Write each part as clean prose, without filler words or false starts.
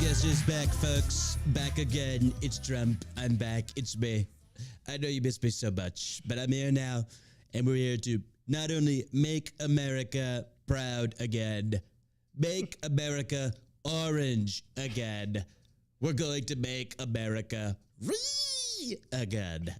Guess who's back, folks? Back again. It's Trump. I'm back. It's me. I know you missed me so much, but I'm here now, and we're here to not only make America proud again, make America orange again. We're going to make America again.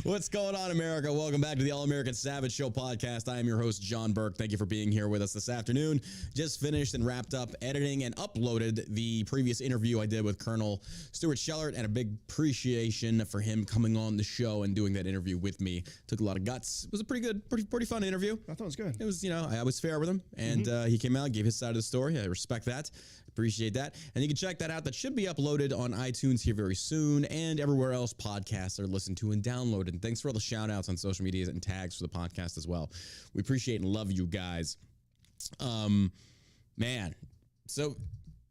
What's going on, America? Welcome back to the All-American Savage Show podcast. I am your host, John Burke. Thank you for being here with us this afternoon. Just finished and wrapped up editing and uploaded the previous interview I did with Colonel Stuart Schellert, and a big appreciation for him coming on the show and doing that interview with me. Took a lot of guts. It was a pretty good, pretty fun interview. I thought it was good. It was, I was fair with him, and he came out, gave his side of the story. I respect that. Appreciate that. And you can check that out. That should be uploaded on iTunes here very soon and everywhere else podcasts are listened to and downloaded. And thanks for all the shout outs on social media and tags for the podcast as well. We appreciate and love you guys. Man, so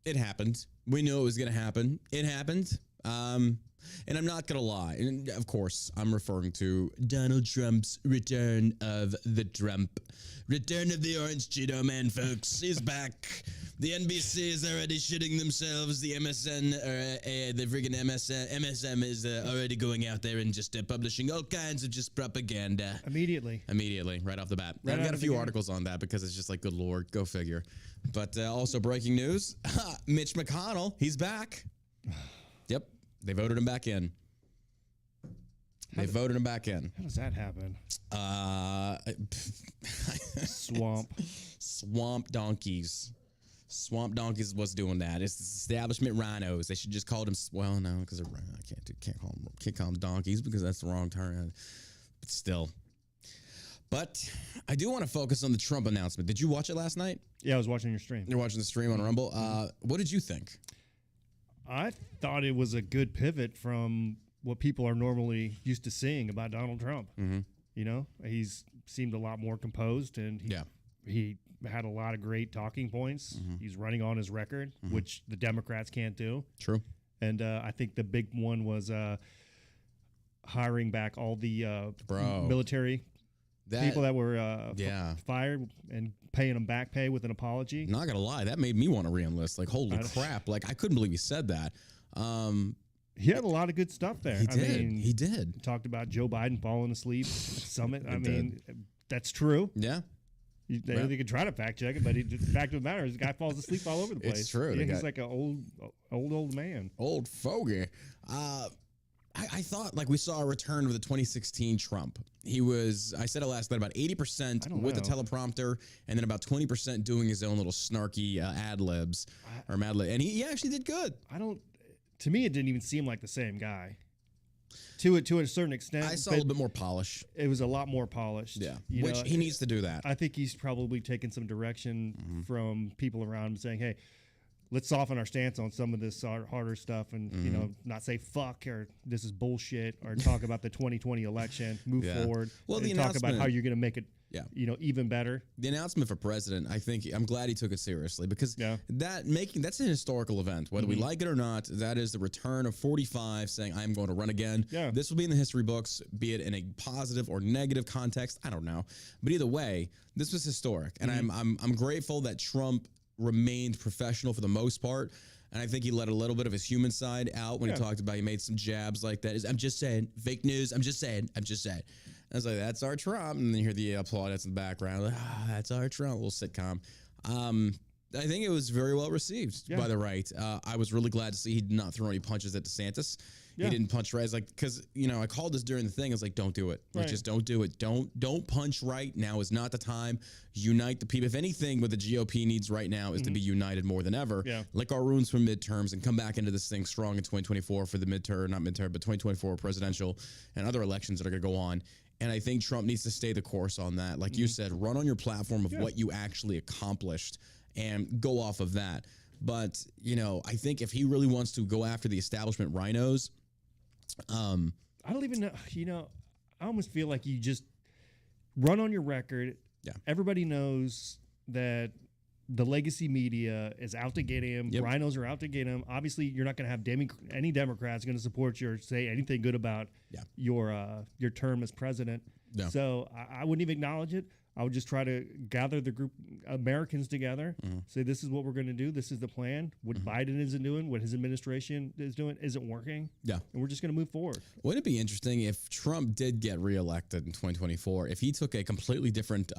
it happened. We knew it was going to happen. It happened. And I'm not going to lie. And of course, I'm referring to Donald Trump's return of the Trump. Return of the Orange Cheeto Man, folks. He's back. The NBC is already shitting themselves. The MSN, the friggin' MSM is already going out there and just publishing all kinds of just propaganda. Immediately, right off the bat. Right, I've got a few articles on that because it's just like, good Lord, go figure. But also breaking news, Mitch McConnell, he's back. Yep, they voted him back in. How does that happen? Swamp donkeys. Swamp donkeys is what's doing that. It's establishment rhinos. They should just call them. Well, no, because I can't call them donkeys because that's the wrong term. But still. But I do want to focus on the Trump announcement. Did you watch it last night? Yeah, I was watching your stream. You're watching the stream on Rumble. What did you think? I thought it was a good pivot from what people are normally used to seeing about Donald Trump. Mm-hmm. You know, he's seemed a lot more composed, and he had a lot of great talking points. Mm-hmm. He's running on his record, which the Democrats can't do. True. And I think the big one was hiring back all the military people that were fired and paying them back pay with an apology. Not gonna lie, that made me want to re-enlist. Like, holy crap! Like, I couldn't believe he said that. He had a lot of good stuff there. He did. Talked about Joe Biden falling asleep at the summit. That's true. Yeah. They could try to fact check it, but the fact of the matter is the guy falls asleep all over the place. It's true. He's like an old man. Old fogey. I thought like we saw a return of the 2016 Trump. He was, I said it last night, about 80% with the teleprompter and then about 20% doing his own little snarky ad-libs or Mad Lib. And he actually did good. To me, it didn't even seem like the same guy. To a certain extent. I saw a little bit more polish. It was a lot more polished. Yeah, he needs to do that. I think he's probably taken some direction from people around him saying, hey, let's soften our stance on some of this harder stuff and, not say fuck or this is bullshit or talk about the 2020 election, move forward, and talk about how you're going to make it even better. The announcement for president, I'm glad he took it seriously because that's an historical event. Whether we like it or not, that is the return of 45 saying, I'm going to run again. Yeah. This will be in the history books, be it in a positive or negative context. I don't know. But either way, this was historic. And I'm grateful that Trump remained professional for the most part. And I think he let a little bit of his human side out when he talked about, he made some jabs like that. I'm just saying, fake news. I'm just saying. I was like, that's our Trump. And then you hear the plaudits in the background. Like, that's our Trump, little sitcom. I think it was very well received by the right. I was really glad to see he did not throw any punches at DeSantis. He didn't punch right. Because, I called this during the thing. I was like, don't do it. Like, just don't do it. Don't punch right. Now is not the time. Unite the people. If anything, what the GOP needs right now is to be united more than ever. Yeah. Lick our wounds from midterms and come back into this thing strong in 2024 for the not midterm, but 2024 presidential and other elections that are going to go on. And I think Trump needs to stay the course on that. Like you said, run on your platform of what you actually accomplished and go off of that. But, I think if he really wants to go after the establishment rhinos, I don't even know. I almost feel like you just run on your record. Yeah. Everybody knows that the legacy media is out to get him. Yep. Rhinos are out to get him. Obviously, you're not going to have any Democrats going to support you or say anything good about your term as president. Yeah. So I wouldn't even acknowledge it. I would just try to gather the group Americans together, say this is what we're going to do, this is the plan. What Biden isn't doing, what his administration is doing, isn't working. Yeah, and we're just going to move forward. Wouldn't it be interesting if Trump did get reelected in 2024? If he took a completely different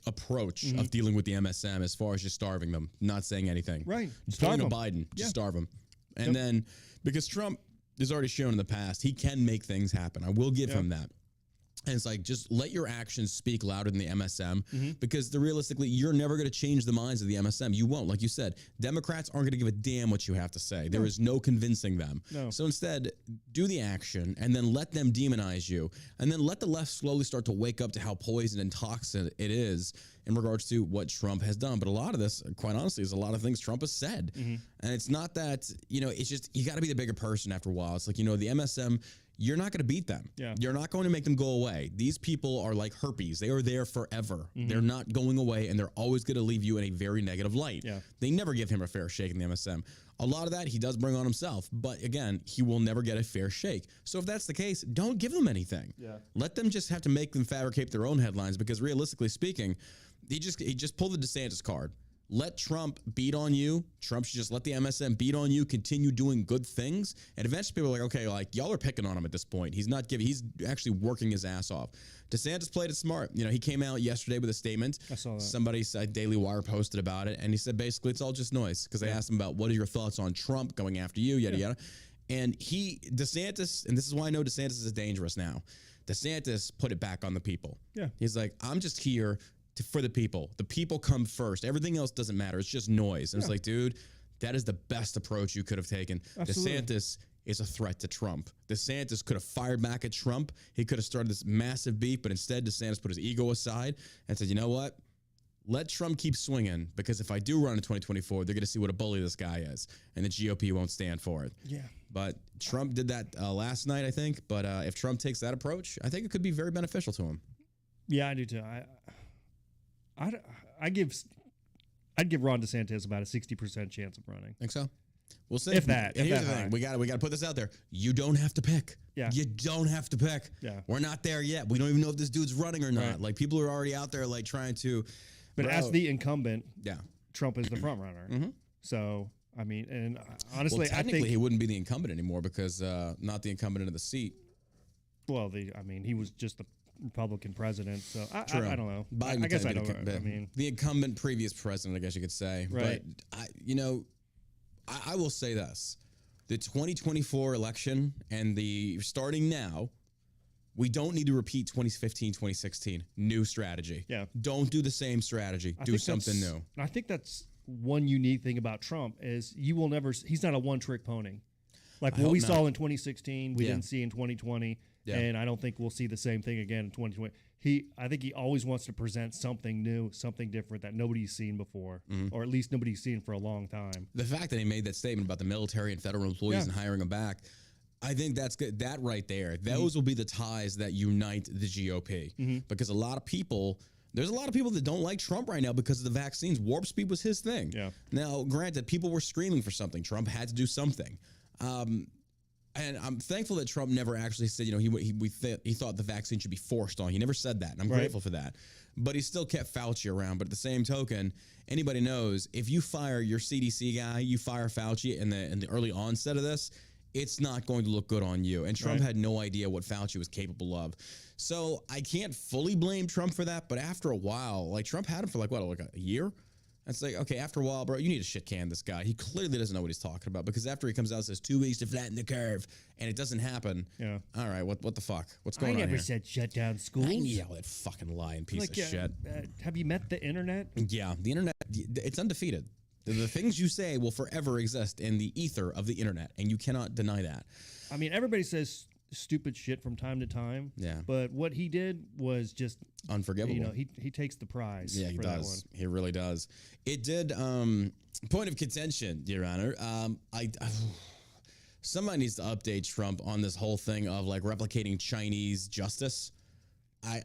approach of dealing with the MSM, as far as just starving them, not saying anything, right? Starve them. Biden, just starve them, and then because Trump has already shown in the past he can make things happen. I will give him that. And it's like, just let your actions speak louder than the MSM, because realistically, you're never going to change the minds of the MSM. You won't. Like you said, Democrats aren't going to give a damn what you have to say. There is no convincing them. No. So instead, do the action and then let them demonize you. And then let the left slowly start to wake up to how poison and toxic it is in regards to what Trump has done. But a lot of this, quite honestly, is a lot of things Trump has said. And it's not that, it's just, you got to be the bigger person after a while. It's like, the MSM, you're not going to beat them. Yeah. You're not going to make them go away. These people are like herpes. They are there forever. They're not going away, and they're always going to leave you in a very negative light. Yeah. They never give him a fair shake in the MSM. A lot of that he does bring on himself, but again, he will never get a fair shake. So if that's the case, don't give them anything. Yeah. Let them just have to make them fabricate their own headlines, because realistically speaking, he just pulled the DeSantis card. Let Trump beat on you. Trump should just let the MSM beat on you, continue doing good things. And eventually people are like, okay, like y'all are picking on him at this point. He's actually working his ass off. DeSantis played it smart. He came out yesterday with a statement. I saw that. Somebody said, Daily Wire posted about it. And he said, basically, it's all just noise. Because they asked him about, what are your thoughts on Trump going after you, yada, yada. And DeSantis, and this is why I know DeSantis is dangerous now. DeSantis put it back on the people. Yeah. He's like, I'm just here for the people. The people come first. Everything else doesn't matter. It's just noise. And it's like, dude, that is the best approach you could have taken. Absolutely. DeSantis is a threat to Trump. DeSantis could have fired back at Trump. He could have started this massive beef, but instead DeSantis put his ego aside and said, you know what? Let Trump keep swinging, because if I do run in 2024, they're going to see what a bully this guy is, and the GOP won't stand for it. Yeah. But Trump did that last night, I think. But if Trump takes that approach, I think it could be very beneficial to him. Yeah, I do too. I'd give Ron DeSantis about a 60% chance of running. Think so? We'll see. If that. And here's the thing: we got to put this out there. You don't have to pick. Yeah. You don't have to pick. Yeah. We're not there yet. We don't even know if this dude's running or not. Right. Like, people are already out there like trying to. But as the incumbent, Trump is the front runner. So I mean, and honestly, well, technically, I think he wouldn't be the incumbent anymore, because not the incumbent into the seat. Well, he was just the Republican president, so I don't know. Biden I guess I don't know. I mean, the incumbent previous president, I guess you could say. Right. But I will say this: the 2024 election and the starting now, we don't need to repeat 2015, 2016. New strategy. Yeah. Don't do the same strategy. Do something new. I think that's one unique thing about Trump is he's not a one-trick pony. Like what we saw in 2016, we didn't see in 2020. Yeah. And I don't think we'll see the same thing again in 2020. I think he always wants to present something new, something different that nobody's seen before, or at least nobody's seen for a long time. The fact that he made that statement about the military and federal employees and hiring them back, I think that's good. That right there, those will be the ties that unite the GOP. Because there's a lot of people that don't like Trump right now because of the vaccines. Warp speed was his thing. Yeah. Now, granted, people were screaming for something. Trump had to do something. And I'm thankful that Trump never actually said, he thought the vaccine should be forced on. He never said that, and I'm grateful for that. But he still kept Fauci around. But at the same token, anybody knows if you fire your CDC guy, you fire Fauci in the early onset of this, it's not going to look good on you. And Trump had no idea what Fauci was capable of. So I can't fully blame Trump for that. But after a while, like Trump had him for like a year? It's like, okay, after a while, bro, you need to shit can this guy. He clearly doesn't know what he's talking about, because after he comes out and says 2 weeks to flatten the curve, and it doesn't happen. Yeah. All right, what the fuck? What's going on here? I never said shut down schools. That fucking lying piece of shit. Have you met the internet? Yeah, the internet, it's undefeated. The things you say will forever exist in the ether of the internet, and you cannot deny that. I mean, everybody says stupid shit from time to time. Yeah. But what he did was just unforgivable. He takes the prize. Yeah, he does. He really does. It did. Point of contention, Your Honor. Somebody needs to update Trump on this whole thing of like replicating Chinese justice.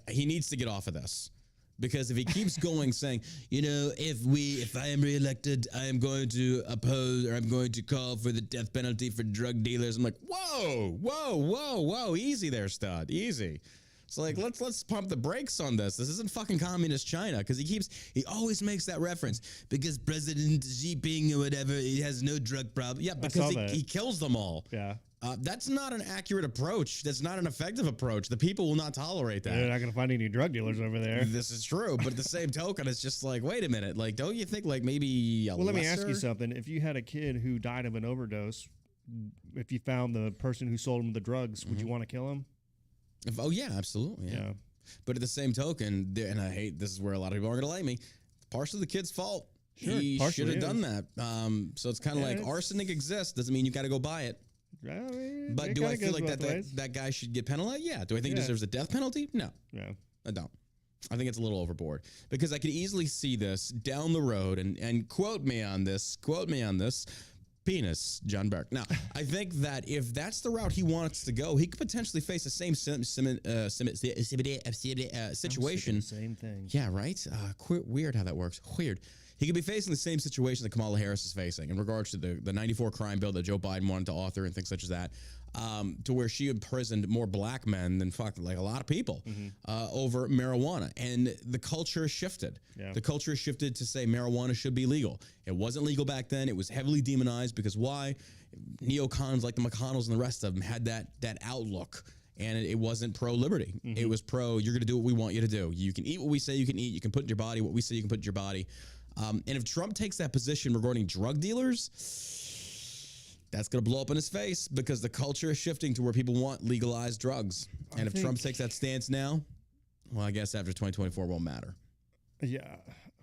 He needs to get off of this. Because if he keeps going saying, if I am reelected, I am going to oppose, or I'm going to call for the death penalty for drug dealers. I'm like, whoa, easy there, stud, easy. It's like let's pump the brakes on this. This isn't fucking communist China, because he always makes that reference because President Xi Jinping or whatever, he has no drug problem. Yeah, because he kills them all. Yeah. That's not an accurate approach. That's not an effective approach. The people will not tolerate that. They're not going to find any drug dealers over there. This is true, but at the same token, it's just like, wait a minute. Like, don't you think like maybe let me ask you something. If you had a kid who died of an overdose, if you found the person who sold him the drugs, would you want to kill him? Oh, yeah, absolutely. Yeah. But at the same token, and I hate, this is where a lot of people are going to like me, it's partially the kid's fault. Sure, he should have done that. So it's kind of like arsenic exists. Doesn't mean you got to go buy it. I mean, but do I feel like that guy should get penalized? Yeah. Do I think he deserves a death penalty? No. Yeah. I don't. I think it's a little overboard, because I could easily see this down the road, and quote me on this, penis, John Burke. Now, I think that if that's the route he wants to go, he could potentially face the same situation. Same thing. Yeah, right? Weird how that works. Weird. He could be facing the same situation that Kamala Harris is facing in regards to the 94 crime bill that Joe Biden wanted to author and things such as that, to where she imprisoned more black men than like a lot of people over marijuana. And the culture shifted. Yeah. The culture shifted to say marijuana should be legal. It wasn't legal back then. It was heavily demonized because why? Neocons like the McConnells and the rest of them had that outlook. And it wasn't pro-liberty. It was pro, you're going to do what we want you to do. You can eat what we say you can eat. You can put in your body what we say you can put in your body. And if Trump takes that position regarding drug dealers, that's going to blow up in his face, because the culture is shifting to where people want legalized drugs. And if Trump takes that stance now, well, I guess after 2024 won't matter. Yeah.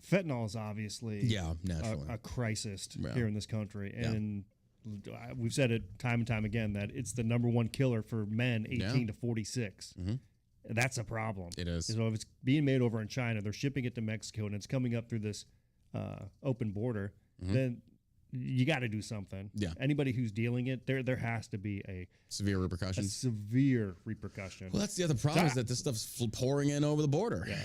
Fentanyl is obviously a crisis here in this country. And we've said it time and time again that it's the number one killer for men 18 to 46. That's a problem. It is. So if it's being made over in China, they're shipping it to Mexico, and it's coming up through this open border, then you got to do something. Yeah. Anybody who's dealing it, there has to be a severe repercussion. Well, that's the other problem, is that this stuff's pouring in over the border. Yeah.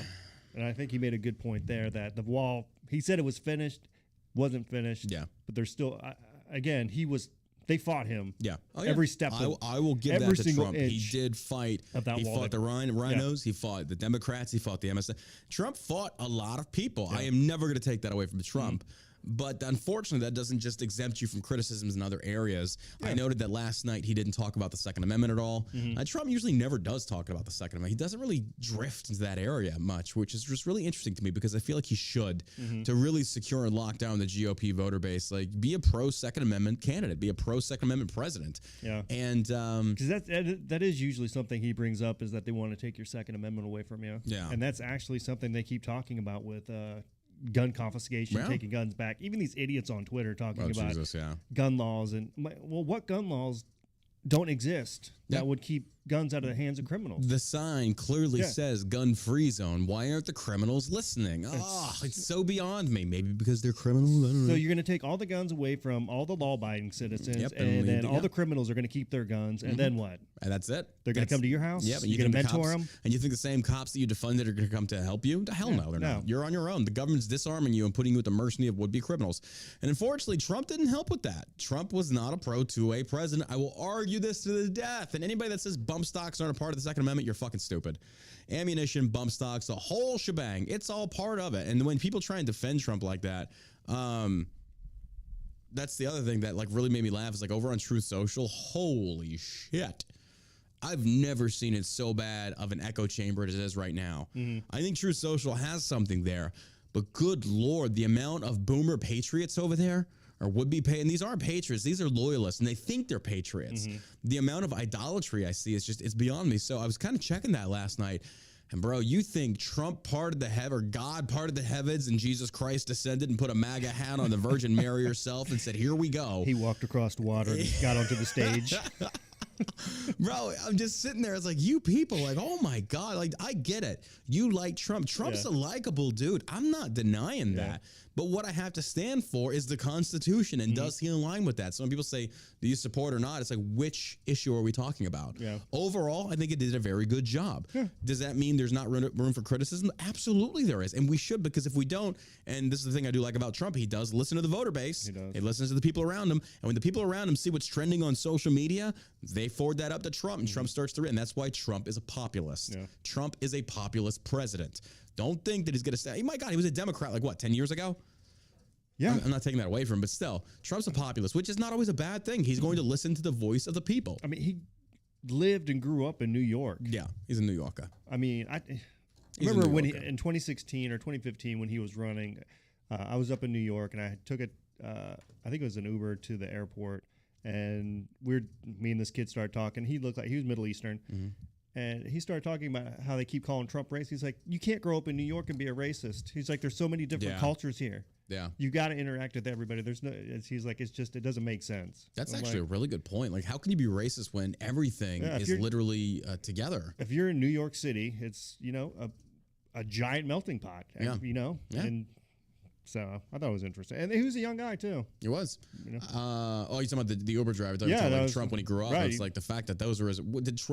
And I think he made a good point there that the wall, he said it was finished, wasn't finished. Yeah. But there's still, again, they fought him. Yeah. Every step. I will give that to Trump. He did fight. He fought the rhinos. Yeah. He fought the Democrats. He fought the MSN. Trump fought a lot of people. Yeah. I am never going to take that away from Trump. But unfortunately, that doesn't just exempt you from criticisms in other areas. Yeah. I noted that last night he didn't talk about the Second Amendment at all. Trump usually never does talk about the Second Amendment. He doesn't really drift into that area much, which is just really interesting to me, because I feel like he should, to really secure and lock down the GOP voter base. Like, be a pro-Second Amendment candidate. Be a pro-Second Amendment president. Yeah. And because that is usually something he brings up, is that they want to take your Second Amendment away from you. Yeah. And that's actually something they keep talking about with gun confiscation, taking guns back. Even these idiots on Twitter talking about gun laws. And what gun laws don't exist that would keep guns out of the hands of criminals? The sign clearly says gun-free zone. Why aren't the criminals listening? It's so beyond me. Maybe because they're criminals. I don't know. So you're going to take all the guns away from all the law-abiding citizens, and then all the criminals are going to keep their guns, and then what? And that's it. They're going to come to your house? Yep. And you're going to mentor them? And you think the same cops that you defunded are going to come to help you? Hell no, they're not. You're on your own. The government's disarming you and putting you at the mercy of would-be criminals. And unfortunately, Trump didn't help with that. Trump was not a pro-2A president. I will argue this to the death. And anybody that says bump stocks aren't a part of the Second Amendment, you're fucking stupid. Ammunition, bump stocks, the whole shebang, it's all part of it. And when people try and defend Trump like that, that's the other thing that like really made me laugh, is like over on Truth Social, holy shit. I've never seen it so bad of an echo chamber as it is right now. I think Truth Social has something there, but good Lord, the amount of boomer patriots over there, or would-be and these aren't patriots, these are loyalists, and they think they're patriots. The amount of idolatry I see is just, it's beyond me. So I was kind of checking that last night, and bro, you think Trump parted the heaven, or God parted the heavens, and Jesus Christ descended and put a MAGA hat on the Virgin Mary herself and said, here we go. He walked across the water and got onto the stage. Bro, I'm just sitting there. It's like, you people, like, oh my God, like, I get it. You like Trump. Trump's a likable dude. I'm not denying that. But what I have to stand for is the Constitution, and does he align with that? Some people say, do you support or not? It's like, which issue are we talking about? Yeah. Overall, I think it did a very good job. Yeah. Does that mean there's not room for criticism? Absolutely there is, and we should, because if we don't, and this is the thing I do like about Trump, he does listen to the voter base. He does. He listens to the people around him, and when the people around him see what's trending on social media, they forward that up to Trump, and Trump starts to read, and that's why Trump is a populist. Yeah. Trump is a populist president. Don't think that he's going to stay. My God, he was a Democrat like what, 10 years ago? Yeah. I'm not taking that away from him, but still, Trump's a populist, which is not always a bad thing. He's going to listen to the voice of the people. I mean, he lived and grew up in New York. Yeah, he's a New Yorker. I mean, I remember when in 2016 or 2015 when he was running, I was up in New York and I took I think it was an Uber to the airport, and me and this kid started talking. He looked like he was Middle Eastern. And he started talking about how they keep calling Trump racist. He's like, you can't grow up in New York and be a racist. He's like, there's so many different cultures here. Yeah. You got to interact with everybody. He's like, it doesn't make sense. That's actually a really good point. Like, how can you be racist when everything is literally together? If you're in New York City, it's, a giant melting pot, Yeah. And so I thought it was interesting. And he was a young guy too. He was. You know? Oh, you're talking about the Uber driver. Yeah, that was Trump when he grew up. right. It's like the fact that those were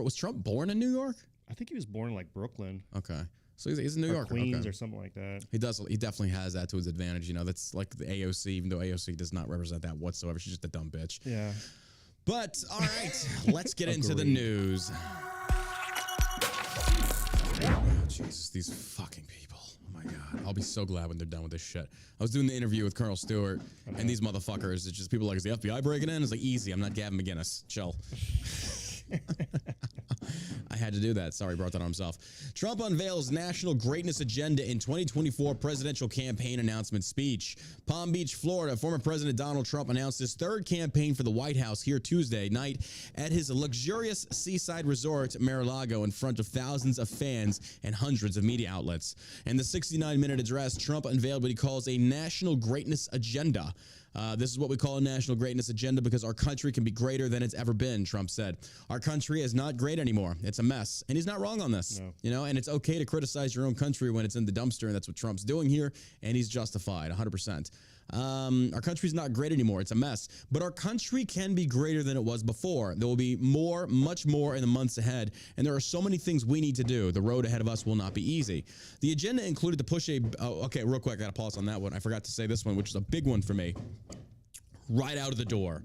was Trump born in New York? I think he was born in like Brooklyn. Okay. So he's a New Yorker. Queens okay. or something like that. He does. He definitely has that to his advantage. That's like the AOC, even though AOC does not represent that whatsoever. She's just a dumb bitch. Yeah. But all right, let's get into the news. Oh, Jesus, these fucking people. Oh my God. I'll be so glad when they're done with this shit. I was doing the interview with Colonel Stewart, and these motherfuckers, it's just people like, is the FBI breaking in? It's like, easy. I'm not Gavin McInnes. Chill. I had to do that. Sorry, brought that on himself. Trump unveils national greatness agenda in 2024 presidential campaign announcement speech. Palm Beach, Florida, former President Donald Trump announced his third campaign for the White House here Tuesday night at his luxurious seaside resort, Mar-a-Lago, in front of thousands of fans and hundreds of media outlets. In the 69-minute address, Trump unveiled what he calls a national greatness agenda. This is what we call a national greatness agenda because our country can be greater than it's ever been, Trump said. Our country is not great anymore. It's a mess. And he's not wrong on this. No. And it's okay to criticize your own country when it's in the dumpster, and that's what Trump's doing here, and he's justified 100%. Our country's not great anymore. It's a mess. But our country can be greater than it was before. There will be more, much more in the months ahead, and there are so many things we need to do. The road ahead of us will not be easy. The agenda included to push okay, real quick, I got to pause on that one. I forgot to say this one, which is a big one for me. Right out of the door,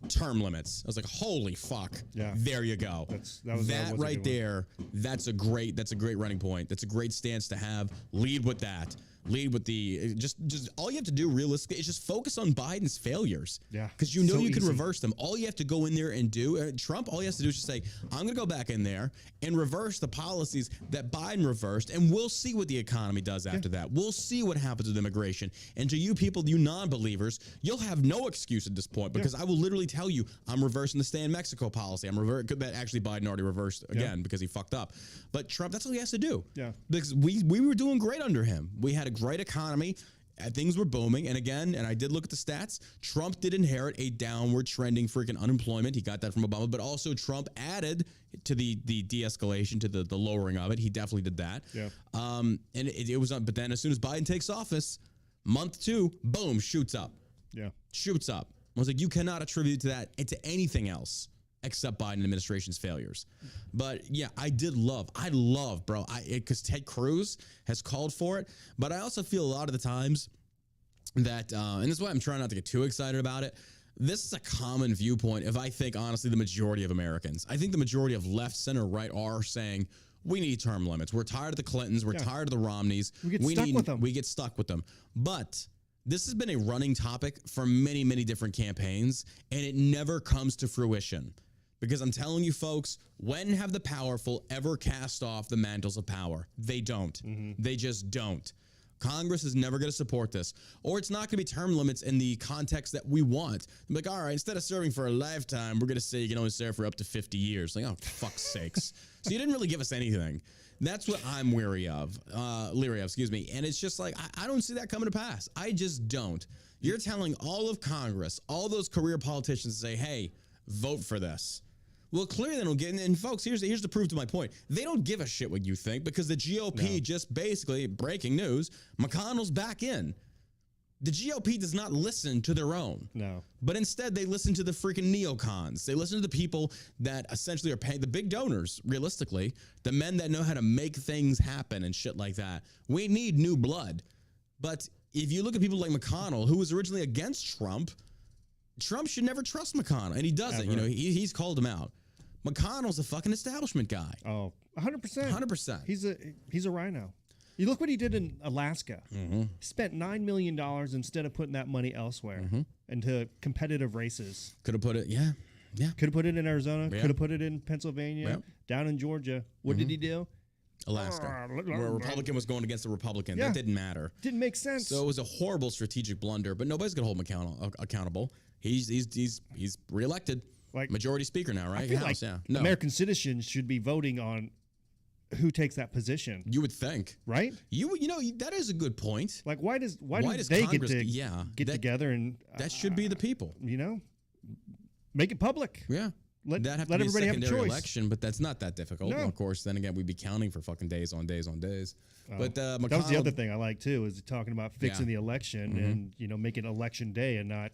term limits. I was like, holy fuck. Yeah. There you go. That right there, that's a great running point. That's a great stance to have. Lead with that. Lead with the just all you have to do realistically is just focus on Biden's failures. Yeah. Because you know you can reverse them. All you have to go in there and do, Trump, all he has to do is just say, I'm going to go back in there and reverse the policies that Biden reversed, and we'll see what the economy does after that. We'll see what happens with immigration. And to you people, you non-believers, you'll have no excuse at this point because I will literally tell you, I'm reversing the stay in Mexico policy. That actually Biden already reversed again because he fucked up. But Trump, that's all he has to do. Yeah. Because we were doing great under him. We had a great economy. Things were booming. And again, and I did look at the stats, Trump did inherit a downward trending freaking unemployment. He got that from Obama, but also Trump added to the de-escalation, to the lowering of it. He definitely did that. Yeah. And it was, but then as soon as Biden takes office, month 2, boom, shoots up. Yeah. Shoots up. I was like, you cannot attribute to that and to anything else except Biden administration's failures. But yeah, I love, bro, because Ted Cruz has called for it. But I also feel a lot of the times that, and this is why I'm trying not to get too excited about it, this is a common viewpoint of, I think, honestly, the majority of Americans. I think the majority of left, center, right are saying, we need term limits. We're tired of the Clintons. We're tired of the Romneys. We get stuck with them. But this has been a running topic for many, many different campaigns, and it never comes to fruition. Because I'm telling you, folks, when have the powerful ever cast off the mantles of power? They don't. They just don't. Congress is never going to support this. Or it's not going to be term limits in the context that we want. I'm like, all right, instead of serving for a lifetime, we're going to say you can only serve for up to 50 years. Like, oh, fuck's sakes. So you didn't really give us anything. That's what I'm leery of, excuse me. And it's just like, I don't see that coming to pass. I just don't. You're telling all of Congress, all those career politicians to say, hey, vote for this. Well, clearly they don't get, and folks, here's the proof to my point. They don't give a shit what you think because the GOP just basically, breaking news, McConnell's back in. The GOP does not listen to their own. No. But instead, they listen to the freaking neocons. They listen to the people that essentially are paying, the big donors, realistically, the men that know how to make things happen and shit like that. We need new blood. But if you look at people like McConnell, who was originally against Trump should never trust McConnell. And he doesn't. Ever. You know, he's called him out. McConnell's a fucking establishment guy. Oh, 100%. 100%. He's a rhino. You look what he did in Alaska. Mm-hmm. He spent $9 million instead of putting that money elsewhere into competitive races. Could have put it, yeah. Could have put it in Arizona. Yeah. Could have put it in Pennsylvania. Yep. Down in Georgia. What did he do? Alaska, where a Republican was going against a Republican. Yeah. That didn't matter. Didn't make sense. So it was a horrible strategic blunder, but nobody's going to hold him accountable. He's reelected. Like, majority speaker now, right? I feel House, like yeah. No. American citizens should be voting on who takes that position. You would think, right? You know that is a good point. Like, why does does they Congress, get together and that should be the people? Make it public. Yeah. Let everybody have a choice. Election, but that's not that difficult. No. Well, of course, then again, we'd be counting for fucking days on days on days. But McConnell, that was the other thing I like too, is talking about fixing the election and making election day and not.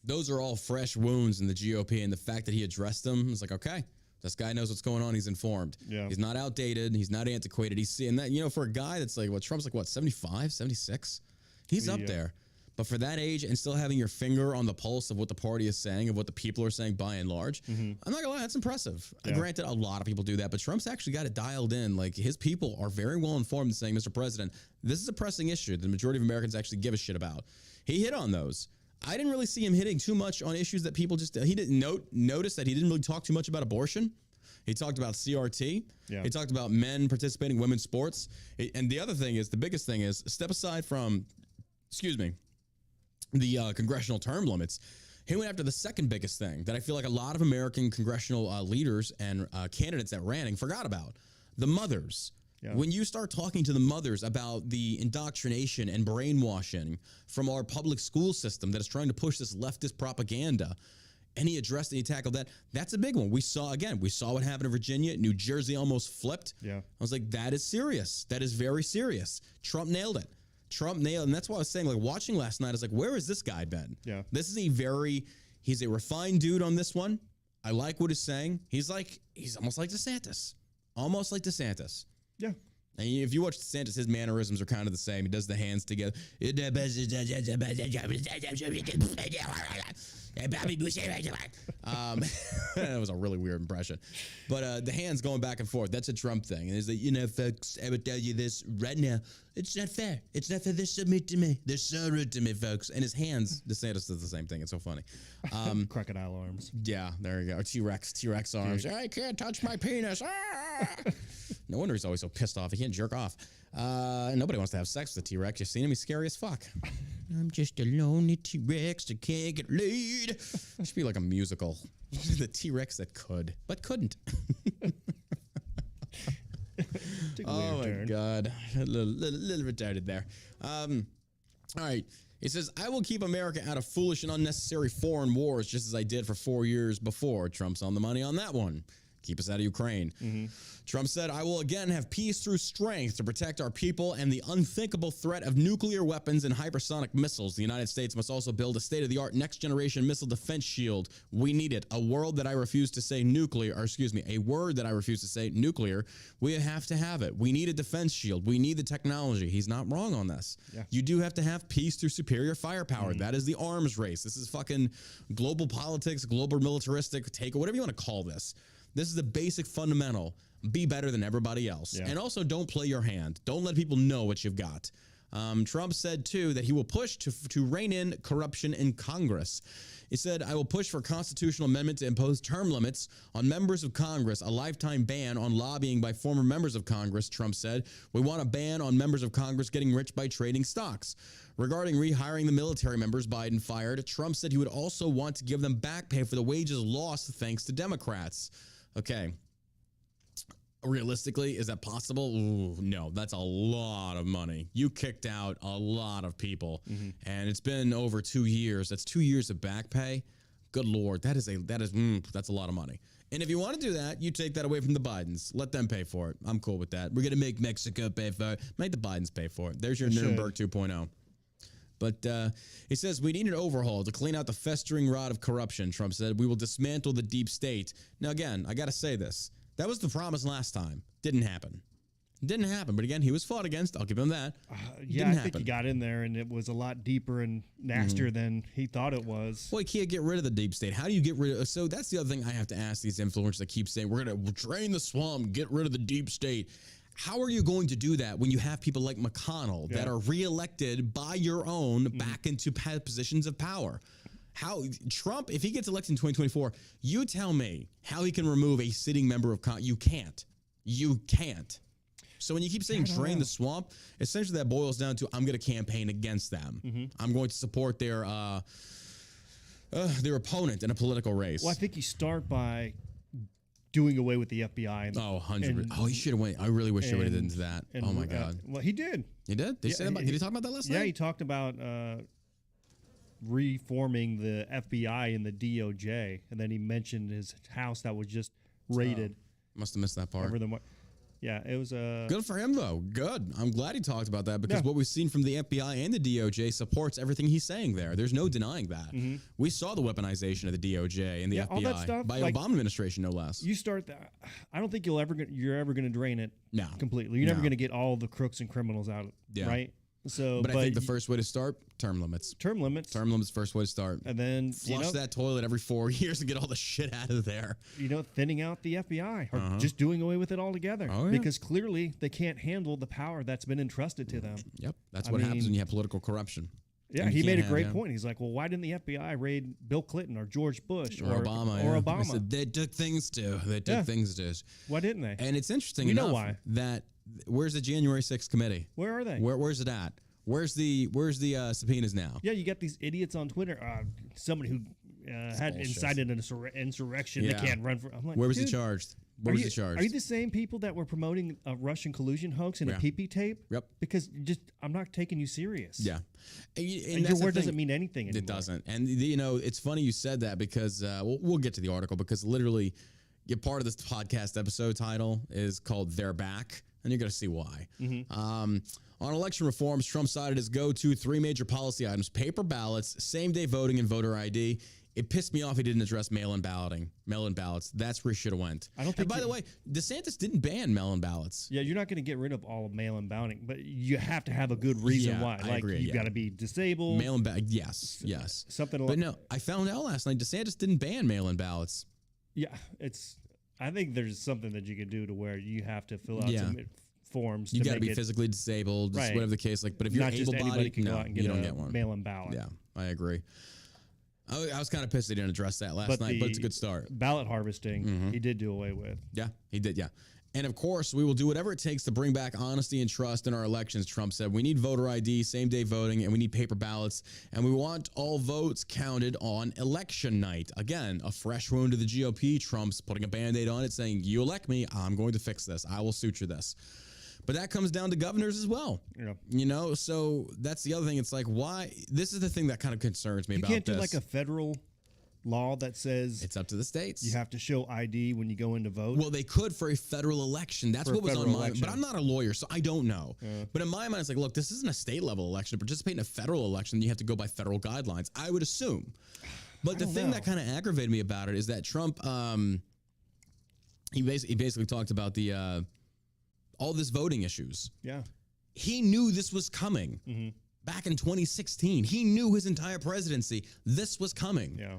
Those are all fresh wounds in the GOP, and the fact that he addressed them is like, okay, this guy knows what's going on. He's informed. Yeah. He's not outdated. He's not antiquated. He's seeing that, for a guy that's like, Trump's like, 75, 76? He's up there. But for that age and still having your finger on the pulse of what the party is saying, of what the people are saying by and large, I'm not gonna lie, that's impressive. Yeah. Granted, a lot of people do that, but Trump's actually got it dialed in. Like, his people are very well informed in saying, Mr. President, this is a pressing issue that the majority of Americans actually give a shit about. He hit on those. I didn't really see him hitting too much on issues that people he didn't notice that he didn't really talk too much about abortion. He talked about CRT. Yeah. He talked about men participating in women's sports. And the other thing is, the biggest thing is, step aside from, the congressional term limits. He went after the second biggest thing that I feel like a lot of American congressional leaders and candidates that ran forgot about: the mothers. Yeah. When you start talking to the mothers about the indoctrination and brainwashing from our public school system that is trying to push this leftist propaganda, and he addressed and he tackled that, that's a big one. We saw what happened in Virginia. New Jersey almost flipped. Yeah. I was like, that is serious. That is very serious. Trump nailed it. And that's why I was saying, like, watching last night, I was like, where has this guy been? Yeah. This is he's a refined dude on this one. I like what he's saying. He's almost like DeSantis. Almost like DeSantis. Yeah. And if you watch DeSantis, his mannerisms are kind of the same. He does the hands together. That was a really weird impression. But the hands going back and forth, that's a Trump thing. And he's like, folks, I would tell you this right now. It's not fair. It's not fair. They're so mean to me. They're so rude to me, folks. And his hands, DeSantis does the same thing. It's so funny. Crocodile arms. Yeah, there you go. T-Rex arms. I can't touch my penis. No wonder he's always so pissed off. He can't jerk off. Nobody wants to have sex with a T-Rex. You've seen him. He's scary as fuck. I'm just a lonely T-Rex that can't get laid. It should be like a musical. The T-Rex that could, but couldn't. Oh, my God. A little retarded there. All right. It says, I will keep America out of foolish and unnecessary foreign wars, just as I did for 4 years before. Trump's on the money on that one. Keep us out of Ukraine. Mm-hmm. Trump said, I will again have peace through strength to protect our people and the unthinkable threat of nuclear weapons and hypersonic missiles. The United States must also build a state-of-the-art next-generation missile defense shield. We need it. A word that I refuse to say nuclear. We have to have it. We need a defense shield. We need the technology. He's not wrong on this. Yeah. You do have to have peace through superior firepower. Mm-hmm. That is the arms race. This is fucking global politics, global militaristic whatever you want to call this. This is the basic fundamental. Be better than everybody else. Yeah. And also don't play your hand. Don't let people know what you've got. Trump said, too, that he will push to rein in corruption in Congress. He said, I will push for a constitutional amendment to impose term limits on members of Congress, a lifetime ban on lobbying by former members of Congress, Trump said. We want a ban on members of Congress getting rich by trading stocks. Regarding rehiring the military members Biden fired, Trump said he would also want to give them back pay for the wages lost thanks to Democrats. Okay. Realistically, is that possible? Ooh, no, that's a lot of money. You kicked out a lot of people, and it's been over 2 years. That's 2 years of back pay. Good Lord, that's a lot of money. And if you want to do that, you take that away from the Bidens. Let them pay for it. I'm cool with that. We're going to make Mexico pay for it. Make the Bidens pay for it. There's your Nuremberg 2.0. But he says, we need an overhaul to clean out the festering rot of corruption, Trump said. We will dismantle the deep state. Now, again, I got to say this. That was the promise last time. Didn't happen. Didn't happen. But again, he was fought against. I'll give him that. Yeah, I think he got in there, and it was a lot deeper and nastier than he thought it was. Well, you can't get rid of the deep state. How do you get rid of... So that's the other thing I have to ask these influencers that keep saying, we're going to drain the swamp, get rid of the deep state. How are you going to do that when you have people like McConnell that are reelected by your own back into positions of power? How Trump, if he gets elected in 2024, you tell me how he can remove a sitting member of Congress. You can't. You can't. So when you keep saying drain the swamp, essentially that boils down to I'm going to campaign against them. I'm going to support their opponent in a political race. Well, I think you start by doing away with the FBI. He should have went. I really wish he would have done that. Oh my God. Well, he did. He did? Did he talk about that last night? Yeah, he talked about reforming the FBI and the DOJ, and then he mentioned his house that was just raided. Must have missed that part. Yeah, it was good for him though. Good. I'm glad he talked about that because what we've seen from the FBI and the DOJ supports everything he's saying there. There's no denying that. We saw the weaponization of the DOJ and the FBI all that stuff, by Obama administration, no less. You start that. I don't think you're ever going to drain it completely. You're never No. going to get all the crooks and criminals out, right? So, but I think the first way to start, term limits. Term limits. Term limits, first way to start. And then flush that toilet every 4 years and get all the shit out of there. Thinning out the FBI or just doing away with it altogether. Because clearly they can't handle the power that's been entrusted to them. Yep. That's what happens when you have political corruption. Yeah, he made a great point. He's like, well, why didn't the FBI raid Bill Clinton or George Bush or Obama? Or Obama? I said, they took things to. They took things to. Why didn't they? And it's interesting we enough know why. that where's the January 6th committee? Where are they? Where's it at? Where's the subpoenas now? Yeah, you got these idiots on Twitter. Somebody who had incited an insurrection. They can't run for. I'm like, where was he charged? Where was he charged? Are you the same people that were promoting a Russian collusion hoax and a PP tape? Yep. Because I'm not taking you serious. Yeah. And your word doesn't mean anything anymore. It doesn't. And it's funny you said that because we'll get to the article because literally, part of this podcast episode title is called "They're Back," and you're going to see why. On election reforms, Trump cited his go-to 3 major policy items: paper ballots, same-day voting, and voter ID. It pissed me off he didn't address mail-in ballots. That's where he should have went. I don't think. And by the way, DeSantis didn't ban mail-in ballots. Yeah, you're not going to get rid of all of mail-in balloting, but you have to have a good reason why. I agree, you've got to be disabled. Mail-in yes. Something like. But no, I found out last night DeSantis didn't ban mail-in ballots. Yeah, I think there's something that you can do to where you have to fill out some forms. You got to be physically disabled, whatever the case. But if you're able-bodied, you don't get one. Mail-in ballot. Yeah, I agree. I was kind of pissed they didn't address that last night, but it's a good start. Ballot harvesting, he did do away with. Yeah, he did. Yeah. And of course, we will do whatever it takes to bring back honesty and trust in our elections, Trump said. We need voter ID, same-day voting, and we need paper ballots. And we want all votes counted on election night. Again, a fresh wound to the GOP. Trump's putting a Band-Aid on it, saying, you elect me, I'm going to fix this. I will suture this. But that comes down to governors as well. Yeah. So that's the other thing. It's like, why? This is the thing that kind of concerns me about this. You can't do like a federal law that says it's up to the states. You have to show ID when you go in to vote. Well, they could for a federal election. That's what was on my mind. But I'm not a lawyer, so I don't know. But in my mind, it's like, look, this isn't a state level election. To participate in a federal election, you have to go by federal guidelines, I would assume. But the thing that kind of aggravated me about it is that Trump, he basically talked about the all this voting issues. Yeah. He knew this was coming back in 2016. He knew his entire presidency, this was coming. Yeah.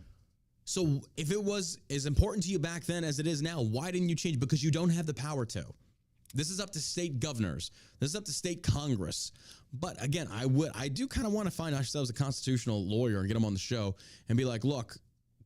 So if it was as important to you back then as it is now, why didn't you change? Because you don't have the power to. This is up to state governors. This is up to state Congress. But again, I do kind of want to find ourselves a constitutional lawyer and get him on the show and be like, look,